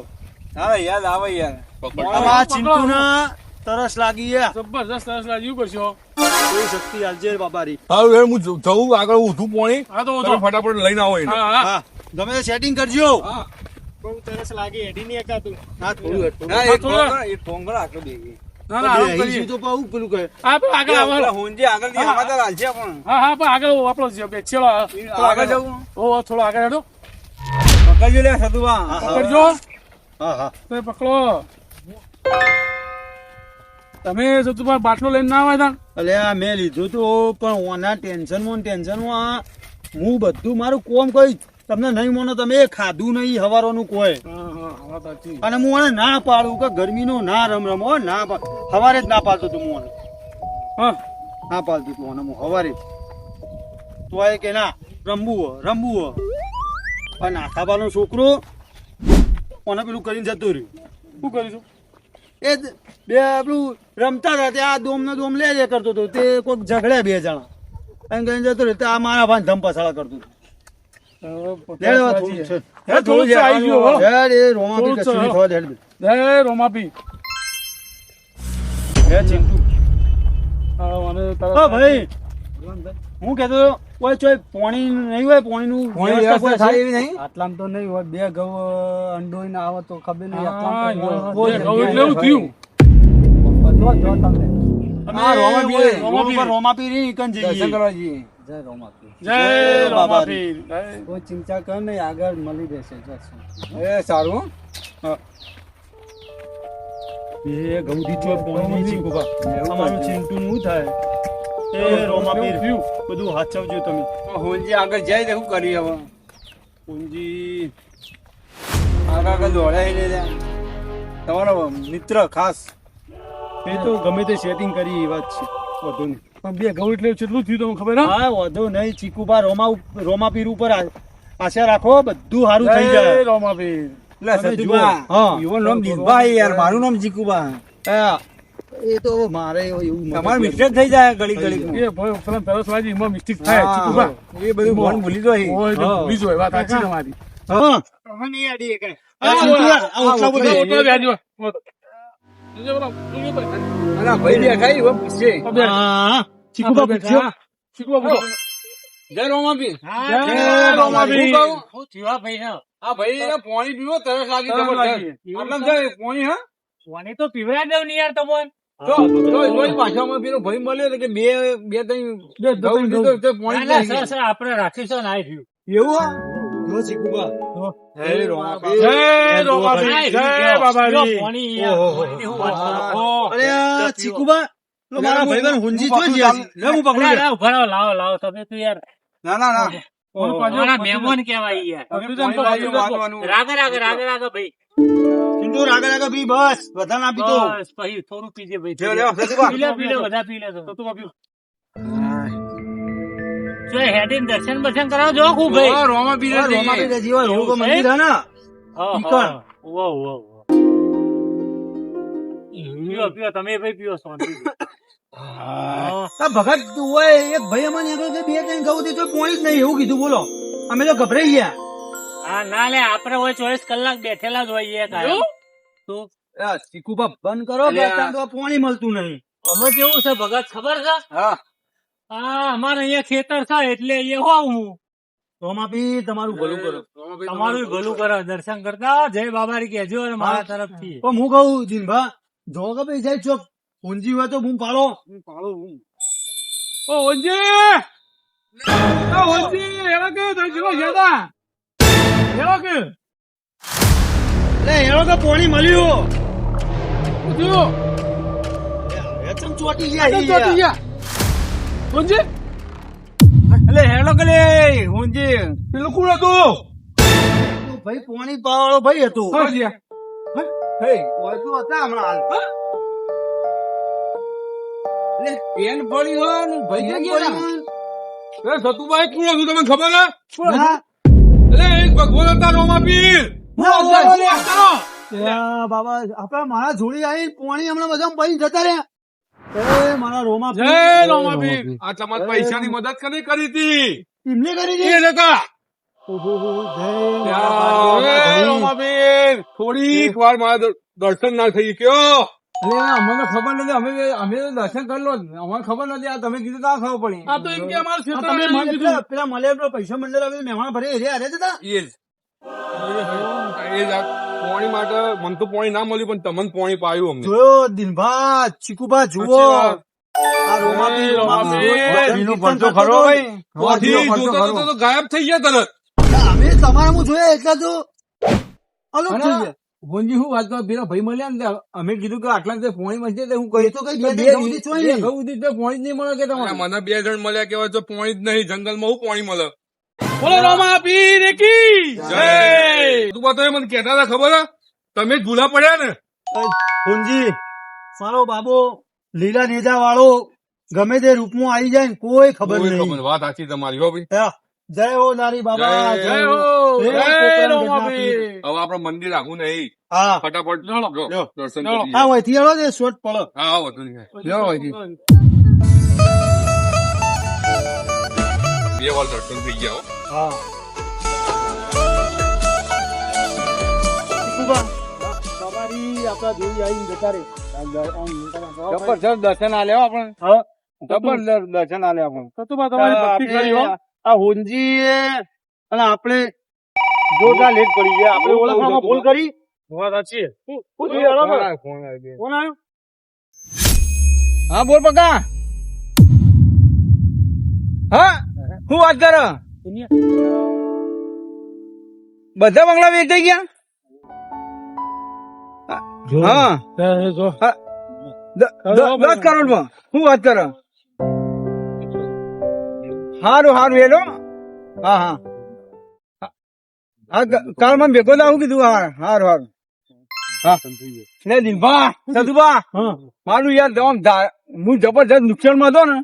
Speaker 2: હા યાદ આવે યાર.
Speaker 3: પકડ.
Speaker 1: હવે આ ચિંટુના તરસ લાગી હે.
Speaker 4: જબરજસ્ત સરસ લાગ્યું કરશો.
Speaker 1: કોઈ શક્તિ આલજે બાબારી.
Speaker 3: હારું હેડ હું જઉં આગળ ઊંધું પાણી
Speaker 4: હા તો
Speaker 3: તમે ફટાફટ લઈને આવો એને
Speaker 4: હા હા
Speaker 1: હા ગમે તે સેટિંગ કરજો.
Speaker 3: હા.
Speaker 1: બહુ તરસ લાગી હેડી નહીં એકાતું. હા
Speaker 2: હા, એક
Speaker 4: થોડો.
Speaker 2: ફોન કરો આટલો બેગી.
Speaker 4: ના ના આરામ કરીએ.
Speaker 1: તો પાછું પેલું કહે
Speaker 4: હા પણ આગળ આવો.
Speaker 2: પેલા હુંજી આગળથી આમાં તો હાલશે પણ.
Speaker 4: હા હા પણ આગળ આપણો છે બે છેડો
Speaker 2: આગળ જવું?
Speaker 4: ઓ થોડો આગળ હેડો
Speaker 2: પકડજો લે સતુભા.
Speaker 4: પકડજો
Speaker 1: હા હા
Speaker 4: તમે પકડો તમે સતુભા બાટલો લઈને ના આવ્યા તા
Speaker 1: અલ્યા મેં લીધું તો પણ ઓના ટેન્શનમાં હું બધું મારું કોમ કઈ તમને નહીં મોનો તમે ખાધું નહીં હવારોનું કોઈ
Speaker 4: હા હા હા સાચી
Speaker 1: અને હું એને ના પાડું કે ગરમીનો ના રમો ના હવારે જ ના પાડતો તું હું એને.
Speaker 4: હા
Speaker 1: ના પાડતું તું અને હું હવારે જ તો એ કે ના રમવું હો અને નાખાબાનો છોકરો ઓને પેલું કરીને જતો રહ્યું.
Speaker 4: શું કરીશું
Speaker 1: એ જ બે પેલું રમતા હતા ત્યાં દોમ ને દોમ લે કરતો હતો તે કોઈક ઝઘડે 2 જણા એમ કહીને જતો રહ્યો ત્યાં મારા ભાઈ ધમ પસાડા કરતું હતું. લેડ હવે થોડું છે.
Speaker 4: થોડું છે, આવી ગયું, હો.
Speaker 1: લેડ એ રોમા બી કશું નહીં થવા દે.
Speaker 4: જય રોમાભી
Speaker 1: હે ચિંટુ ભાઈ હું કહેતો કોઈ ચોય પોણી નહીં હોય પોણીનું
Speaker 2: પોણી વ્યવસ્થા થાય એવી નહીં?
Speaker 1: આટલામાં તો નહીં હોય 2 ઘઉં અંડોઈને આવે તો ખબર નહીં
Speaker 4: હા,
Speaker 1: આટલામાં તો
Speaker 4: બે ઘઉં એટલે એવું થયું.
Speaker 1: જો તમને
Speaker 2: હા, રોમાપીર.
Speaker 1: રોમાપીર ઈ કન જઈએ
Speaker 2: દર્શન કરવા જઈએ.
Speaker 1: જય રોમાપીર
Speaker 4: જય રોમાપીર. જય.
Speaker 1: કોઈ ચિંતા કર નહીં આગળ મળી રહેશે
Speaker 2: એ સારું હો.
Speaker 1: એ ઘઉં દીચો પોણી નહીં ગોબા અમારું ચિંતુ નું થાય એ રોમાપીર
Speaker 4: થયું.
Speaker 1: બધું હાચવજો તમે
Speaker 2: તો હોનજી આગળ જાય તો શું કરીએ હવે?
Speaker 1: પૂંજી
Speaker 2: આગળ દોડાય લે લે. તમારો મિત્ર ખાસ
Speaker 1: એ તો ગમે તે સેટિંગ કરી એ વાત છે વધુ નહીં
Speaker 4: પણ બે ઘઉં એટલે કેટલું થયું તમને ખબર હા?
Speaker 1: હા વધુ નહીં ચીકુબા રોમાપીર ઉપર આશા રાખો બધું સારું થઈ
Speaker 4: જય
Speaker 1: જાય
Speaker 4: રોમાપીર.
Speaker 2: એટલે
Speaker 1: તમે
Speaker 2: સતુભા,
Speaker 1: જુઓ. હા.
Speaker 2: યુવન નામ દિલભાઈ યાર, મારું નામ જીકુબા.
Speaker 1: હા, એ તો મારે એવું
Speaker 2: તમારે મિસ્ટેક થઈ જાય ઘડી ઘડી
Speaker 4: એ ભાઈ પેલા પેલો એમાં મિસ્ટેક થાય ચીકુભા.
Speaker 2: એ બધું ફોન ભૂલી જાય.
Speaker 4: ઓય તો ભૂલી જોય વાત સાચી તમારી.
Speaker 1: હા
Speaker 4: ઓટલો વ્યાજો. જોજો બોલો, જોજો બોલો.
Speaker 2: અને આ ભાઈ બેઠા ઈ હવે પૂછશે.
Speaker 1: હા ચીકુબા પૂછ્યો
Speaker 4: ચીકુભા બોલો.
Speaker 2: જય રોમાપીર.
Speaker 4: જય રોમાપીર.
Speaker 2: હું કહું?
Speaker 5: શું થયું આ ભાઈ હા?
Speaker 2: આ ભાઈ એને પાણી પીવો તરસ લાગી
Speaker 4: તરસ
Speaker 2: જબરદસ્ત.
Speaker 4: લાગી.
Speaker 2: આટલામાં જાય પાણી હા?
Speaker 5: કોને તો પીવડા દઉં ને યાર તમને.
Speaker 2: તો જોઈ પાછામાં પેલો ભાઈ મળ્યો તો કે બે ત્રણ ઘઉં દીધો તો પાણી
Speaker 5: ના,
Speaker 2: પી
Speaker 5: ના, સર, આપણે રાખીશું ને આ થયું.
Speaker 2: એવું હા? જો ચીકુબા. જય રોમાપીર.
Speaker 4: જય રોમાપીર. જય બાબાજી.
Speaker 5: જો પાણી યાર,
Speaker 2: ઓહો.
Speaker 5: પાણીની હું વાત કરું.
Speaker 1: અરે આ ચીકુબા લો મારા ભાઈબંધ હુંજી જોઈ ગયા છે લે હું પકડું
Speaker 5: ના,
Speaker 1: લે.
Speaker 5: ના, ઉભા રહો, લાવો તમે તો યાર
Speaker 2: ના ના ના
Speaker 5: મારા મહેમાન કહેવાય યાર.
Speaker 2: પાણી બાજુ વાળવાનું.
Speaker 5: રાગે ભાઈ.
Speaker 1: ચિંટુ રાગા રાગા બી બસ વધારે ના પીતો
Speaker 5: બસ પછી થોડું પીજે ભાઈ.
Speaker 2: લ્યો, લ્યો, સતુભા.
Speaker 5: પી લે, બધા પી લે તો. જો હેડીને દર્શન બર્શન કરાવો જો ખૂબ ભાઈ.
Speaker 2: ઓ, રોમાપીર જ જઈએ.
Speaker 1: રોમાપીર જીવા એવું કોઈ મંદિર હે ને
Speaker 5: હા,
Speaker 1: ઈકણ.
Speaker 5: હા. વાહ, વાહ, વાહ. પીવો તમે ભાઈ પીવો શાંતિ.
Speaker 1: આ ભગત તું હોય એક ભાઈ અમને આગળ કે 2-3 ઘઉં દીધો પોણી જ નહીં એવું કીધું બોલો અમે તો ગભરાઈ ગયા
Speaker 5: હા ના લે આપણે હોય 24 કલાક બેઠેલા જ હોઈએ કાયમ. તો
Speaker 1: આ ચીકુબા બંધ કરો
Speaker 2: અલ્યા.
Speaker 1: તો પોણી મળતું નહીં
Speaker 5: અમે કેવું છે ભગત ખબર છે?
Speaker 2: હા
Speaker 5: હા અમારે અહીંયા ખેતર છે એટલે અહીંયા હોઉં હું.
Speaker 1: રોમાપીર તમારું ભલું કરો
Speaker 5: તમારું ભલું કરો દર્શન કરતા જય બાબારી કહેજો અને મારા તરફથી.
Speaker 1: પણ હું કહું જીનભા જો કે ભાઈ સાહેબ ચોક ઊંજી હોય તો હું પાડો
Speaker 4: ઓ ઓજી. ઓ ઓજી, એવા કે દર્શનો જ્યાદા. એવા કે
Speaker 1: એટલે એનો તો પોણી મળ્યું
Speaker 4: શું થયું?
Speaker 1: વેચમ ચોટી
Speaker 4: કેમ ચોટી
Speaker 1: ગયા
Speaker 4: ગયા? ઓજી,
Speaker 2: એટલે હેલો કે લે હુંજી.
Speaker 4: પેલું કોણ હતું?
Speaker 1: ભાઈ પોણી પાવાળો ભાઈ હતું
Speaker 4: હા, ગયા.
Speaker 2: હે
Speaker 1: વધુ હતા હમણાં હાલ.
Speaker 2: પેન પડી હોય ને ભાઈ ક્યાં ગયા?
Speaker 4: એ સતુભાઈ કોણ હતું તમને ખબર હે?
Speaker 1: હા.
Speaker 4: એટલે એક ભગવાન હતા રોમાપીર.
Speaker 1: હા,
Speaker 4: વાત કરો.
Speaker 1: યા બાબા આપડા મારા જોડી આવી પોણી હમણાં બધા પૈ જતા રહ્યા એ મારા રોમા
Speaker 4: જય રોમાપીર. આ તમારે પૈસાની મદદ કરી હતી.
Speaker 1: એમને કરી
Speaker 4: એ નતા.
Speaker 1: ઓહો
Speaker 4: જય રોમાપીર. થોડીક વાર મારા દર્શન ના થઈ ગયો.
Speaker 2: અરે અમને ખબર નથી, અમે તો દર્શન કરી લો. અમને ખબર નથી, આ તમે કીધું તો આ ખબર પડી.
Speaker 4: આ તો એમ કે અમારા
Speaker 1: તમે
Speaker 4: ક્ષેત્રમાં કીધું.
Speaker 1: પેલા મળે પૈસા મંડળ આવે મહેમાન ભરે એ અરે જતા
Speaker 4: એ જ. એ જ આ પોણી માટે મને તો પોણી ના મળ્યું પણ તમને પોણી પાયું અમને.
Speaker 1: જોયો દિનભા ચીકુભા જુઓ
Speaker 4: સાચી વાત.
Speaker 1: આ રોમાપીર
Speaker 2: એનો પડતો ખરો ભાઈ.
Speaker 4: ત્યાંથી
Speaker 2: એનો પડતો
Speaker 4: જોતા
Speaker 2: ખરો.
Speaker 4: તો ગાયબ થઈ ગયા તરત.
Speaker 1: અમે તમારા હું જોયા એટલા તો અલગ થઈ ગયા
Speaker 2: ભુંજી શું વાત કરો, પેલા ભાઈ મળ્યા ને ત્યાં અમે કીધું કે આટલા જે પોણી મળશે તો હું
Speaker 1: એ
Speaker 2: કહી
Speaker 1: તો કઈ બે ઘઉં દીધું હોય ને.
Speaker 2: ઘઉં દીધું તો પોણી જ નહીં મળે કે
Speaker 3: અલા,
Speaker 2: તમારે?
Speaker 3: મને 2 જણ મળ્યા કેવાય તો પોણી જ નહીં જંગલમાં હું પોણી મળે.
Speaker 4: બોલો રોમાપીર કી જય.
Speaker 3: તું બધા મને કહેતા હતા ખબર હે? તમે જ ભૂલા પડ્યા ને.
Speaker 1: પુંજી મારો બાબો લીલા નેજા વાળો ગમે તે રૂપમાં આવી જાય ને કોઈ ખબર
Speaker 3: કોઈ
Speaker 1: નહીં
Speaker 3: ખબર, વાત સાચી તમારી હો ભાઈ.
Speaker 1: હા. જય હો નારી બાબા
Speaker 3: જય
Speaker 4: જય
Speaker 1: જય
Speaker 4: હો.
Speaker 1: હો.
Speaker 4: જય રોમાપીર.
Speaker 3: હવે આપડે મંદિર આખું નહીં,
Speaker 1: હા
Speaker 3: ફટાફટ
Speaker 4: ચાલો.
Speaker 3: જો,
Speaker 1: લ્યો.
Speaker 3: દર્શન
Speaker 4: ચાલો.
Speaker 3: કરીએ.
Speaker 1: હા વહીથી હેડો દે શોર્ટ પડો
Speaker 3: હા હા, વધુ નહીં.
Speaker 2: લ્યો ભાઈજી.
Speaker 3: 2 વાર દર્શન થઈ ગયા હો.
Speaker 1: હા ચીકુબા, બાબારી આપડા જોઈ આવીને જતા રે
Speaker 2: જબરજસ્ત દર્શન આ લેવા આપણે.
Speaker 1: હા
Speaker 2: જબરદસ્ત દર્શન આલે આપણને.
Speaker 4: સતુભા તમારી ભક્તિ કરી હો.
Speaker 1: આ હોનજી અને આપણે જોરદાર લેટ પડી ગયા. આપણે ઓળખવામાં ભૂલ કરી.
Speaker 4: વાત સાચી છે.
Speaker 1: શું થયું? હલો, બોલો.
Speaker 2: ફોન આવી ગયો.
Speaker 4: કોણ આવ્યું?
Speaker 2: હા બોલ પકા. હા શું વાત કરો? બધા બંગલા વેચાઈ ગયા? હા
Speaker 4: જો
Speaker 2: 10 કરોડમાં. શું વાત કરો? હારું હારું હેલો. હા હા હા કાલ મને ભેગો જ આવું કીધું. હા હારું હારું. હા લે દિલભા સદુભા મારું યાર હું જબરજસ્ત નુકસાન માં હતો ને.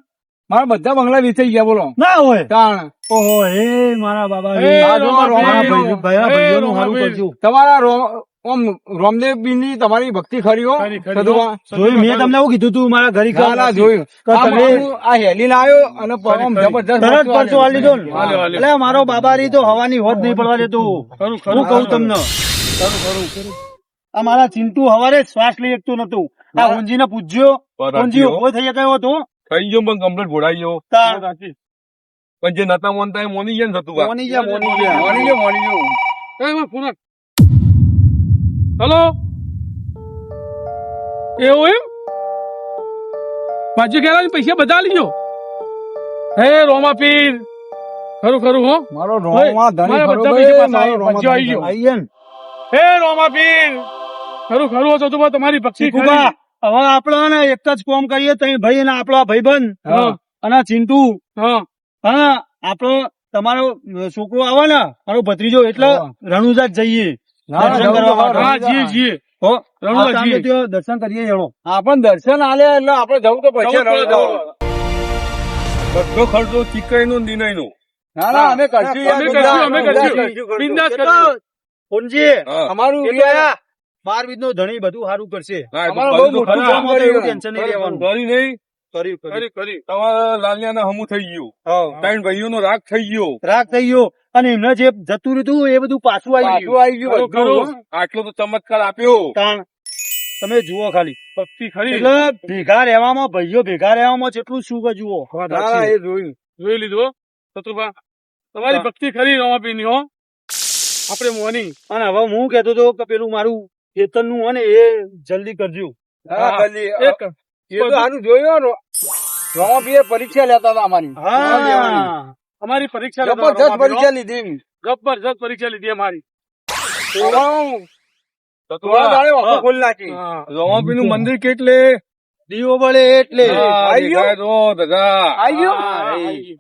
Speaker 2: મારા બધા બંગલા વેચાઈ ગયા બોલો.
Speaker 1: ના હોય.
Speaker 2: કારણ
Speaker 1: ઓહો, હે મારા બાબા.
Speaker 4: હે
Speaker 1: આ જો
Speaker 4: રોમા
Speaker 1: મારા
Speaker 4: ભાઈ,
Speaker 1: ભાઈઓનું હારું
Speaker 4: રોમા
Speaker 1: કરજો.
Speaker 2: તમારા ઓમ રોમદેવ ની તમારી ભક્તિ ખરી હો
Speaker 4: ખરી, ખરી.
Speaker 2: સદુભા.
Speaker 1: જોયું, મેં તમને એવું કીધું તું મારા ઘરે
Speaker 2: ના ના જોયું.
Speaker 1: કે
Speaker 2: આ
Speaker 1: તમે
Speaker 2: મારું આ હેલી લાવ્યો અને પરમ
Speaker 4: ખરી.
Speaker 2: જબરજસ્ત
Speaker 1: તરત
Speaker 2: વસ્તુ
Speaker 1: પરચો આલી દો ને.
Speaker 4: હાલે, હાલે.
Speaker 1: એટલે મારો બાબારી તો હવાની હોત નહીં પડવા દેતો.
Speaker 4: ખરું, ખરું,
Speaker 1: હું કહું
Speaker 4: ખરું.
Speaker 1: તમને. આ મારા ચિંટુ હવારે શ્વાસ લઈ શકતું નતું. આ ઊંજી ને પૂછ્યો,
Speaker 3: બરાબર.
Speaker 1: ઊંજી ઉભો થઈ ગયો હતો.
Speaker 3: થઈ ગયો પણ કમ્પ્લીટ ઘોડાઈ ગયો.
Speaker 1: તાર
Speaker 4: સાચી.
Speaker 3: પણ જે નતા મોનતા એ મોની ગયા ને થતું કા.
Speaker 1: મોની ગયા, મોની ગયા.
Speaker 2: મોની ગયો મોની ગયો.
Speaker 4: એ એમાં ફોન આપ. હલો એવું એમ માજી ગયા પૈસા બધા લીજો. હે રોમા પીર ખરું ખરું હો.
Speaker 2: મારો રોમા ધણી
Speaker 4: મારા
Speaker 2: ખરો
Speaker 4: બધા
Speaker 2: ભાઈ,
Speaker 4: બીજા
Speaker 2: મારો
Speaker 4: પાસે
Speaker 2: રોમા
Speaker 4: આઈ ગયો.
Speaker 2: ધણી.
Speaker 1: આઈ ગયા ને.
Speaker 4: હે રોમા પીર ખરું ખરું હો તો તમારી ભક્તિ
Speaker 1: ચીકુબા, હવે આપડે ને એક જ કોમ કરીએ તઈ ભાઈ અને આપણો આ ભાઈબંધ
Speaker 4: હા.
Speaker 1: અને આ ચિંટુ.
Speaker 4: હા
Speaker 1: હા, આપણો તમારો છોકરો આવે ને મારો ભત્રીજો એટલે
Speaker 2: હા.
Speaker 1: રણુજા જ જઈએ
Speaker 2: ના, ના,
Speaker 1: દર્શન કરવા માટે.
Speaker 4: હા જીએ જીએ
Speaker 1: હો,
Speaker 4: રણુજા
Speaker 1: આ
Speaker 4: જઈએ.
Speaker 1: સામે ત્યાં દર્શન કરીએ હેડો.
Speaker 2: આપણ દર્શન આલે એટલે આપણે જવું તો પછી
Speaker 4: જવું પડે, જવું
Speaker 3: બધો ખર્ચો ચીકઈ નો નિર્ણય નો.
Speaker 2: ના ના અમે કરશું યાર,
Speaker 4: અમે કરશું, અમે
Speaker 2: બધા
Speaker 4: કરશું. બિંદાસ
Speaker 1: કેટલો?
Speaker 4: કરજો.
Speaker 1: ફોનજી,
Speaker 3: હા.
Speaker 2: અમારું
Speaker 1: એટલે આ 12 નો ધણી બધું સારું કરશે.
Speaker 3: હા, એ તો
Speaker 2: અમારો
Speaker 3: કર્યું
Speaker 2: બહુ
Speaker 3: તો
Speaker 2: મોટું
Speaker 3: ખરા.
Speaker 2: કામ
Speaker 1: આમાં તો એવું
Speaker 2: કર્યું.
Speaker 1: ટેન્શન નહીં લેવાનું.
Speaker 3: કરી નહીં
Speaker 1: કર્યું, કર્યું.
Speaker 4: કરી કરી
Speaker 3: તમારા લાલિયા ના હમું થઈ ગયું.
Speaker 1: હા.
Speaker 3: ત્રણ ભાઈઓ નો રાગ થઈ ગયો.
Speaker 1: રાગ થઈ ગયો અને એમને જે જતું રહ્યું એ બધું પાછું આવી
Speaker 2: પાછું
Speaker 1: ગયું.
Speaker 2: આવી ગયું
Speaker 4: ખરું,
Speaker 2: બધું.
Speaker 4: ખરું.
Speaker 3: આટલો તો ચમત્કાર આપ્યો.
Speaker 1: તાણ તમે જુઓ ખાલી.
Speaker 4: ભક્તિ ખરી
Speaker 1: એટલે ભેગા રહેવામાં ભાઈઓ ભેગા રહેવામાં જેટલું સુખ જુઓ.
Speaker 2: ના, ના, એ જોયું.
Speaker 4: જોઈ લીધું હો શત્રુભા તમારી ભક્તિ ખરી રોમા પીર ની હો. આપણે મોની
Speaker 1: અને હવે હું કેતો હતો કે પેલું મારું ખેતર નું હોય ને એ જલ્દી કરજો.
Speaker 2: હા, ભલી.
Speaker 4: એક
Speaker 2: એ તો સારું જોયું હો. રોમાપીએ પરીક્ષા લેતા હતા અમારી.
Speaker 1: હા,
Speaker 4: અમારી પરીક્ષા લેતા
Speaker 2: જબરજસ્ત
Speaker 4: રોમા પીર, હો.
Speaker 2: પરીક્ષા લીધી.
Speaker 4: જબરજસ્ત પરીક્ષા લીધી અમારી.
Speaker 2: થોડા દાડે વાંકો ખોલી નાખી.
Speaker 4: હા.
Speaker 3: રોમાપીર નું મંદિર કેટલે
Speaker 1: દીવો બળે એટલે
Speaker 2: આઈ ગયો?
Speaker 3: દેખાય તો દાદા.
Speaker 2: આઈ ગયો?
Speaker 4: હા,
Speaker 1: આઈ.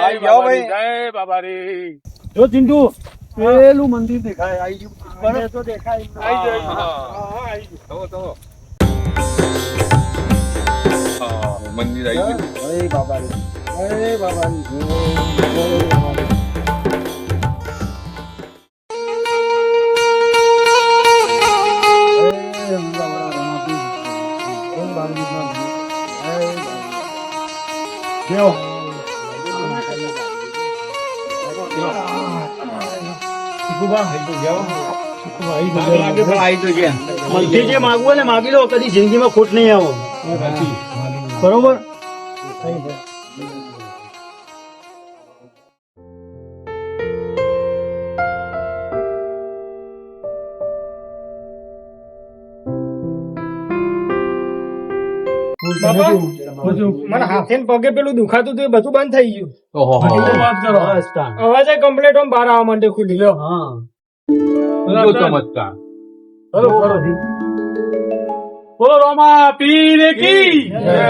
Speaker 2: આઈ ગયો ભાઈ.
Speaker 4: જય બાબા રે
Speaker 1: જો ચિંટુ પેલું મંદિર દેખાય આવી ગયું. મને તો દેખાય.
Speaker 4: આઈ જાય.
Speaker 3: હા. તવો, તવો. હા, મંદિર આવી ગયું.
Speaker 1: જય બાબા રે. જય બાબા રે. મનથી જે માગવું હોય ને માગી લો, કદી જિંદગીમાં ખોટ નહીં આવો. બરોબર.
Speaker 6: મને હાથે ને પગે પેલું દુખાતું હતું એ બધું બંધ થઈ ગયું.
Speaker 4: શું વાત કરો
Speaker 1: બસ તાણ.
Speaker 6: અવાજ કમ્પ્લીટ આમ બહાર આવવા માંડે ખુલ્લી લ્યો.
Speaker 1: હા.
Speaker 3: જો ચમત્કાર.
Speaker 4: બોલો રોમા પીર કી જય.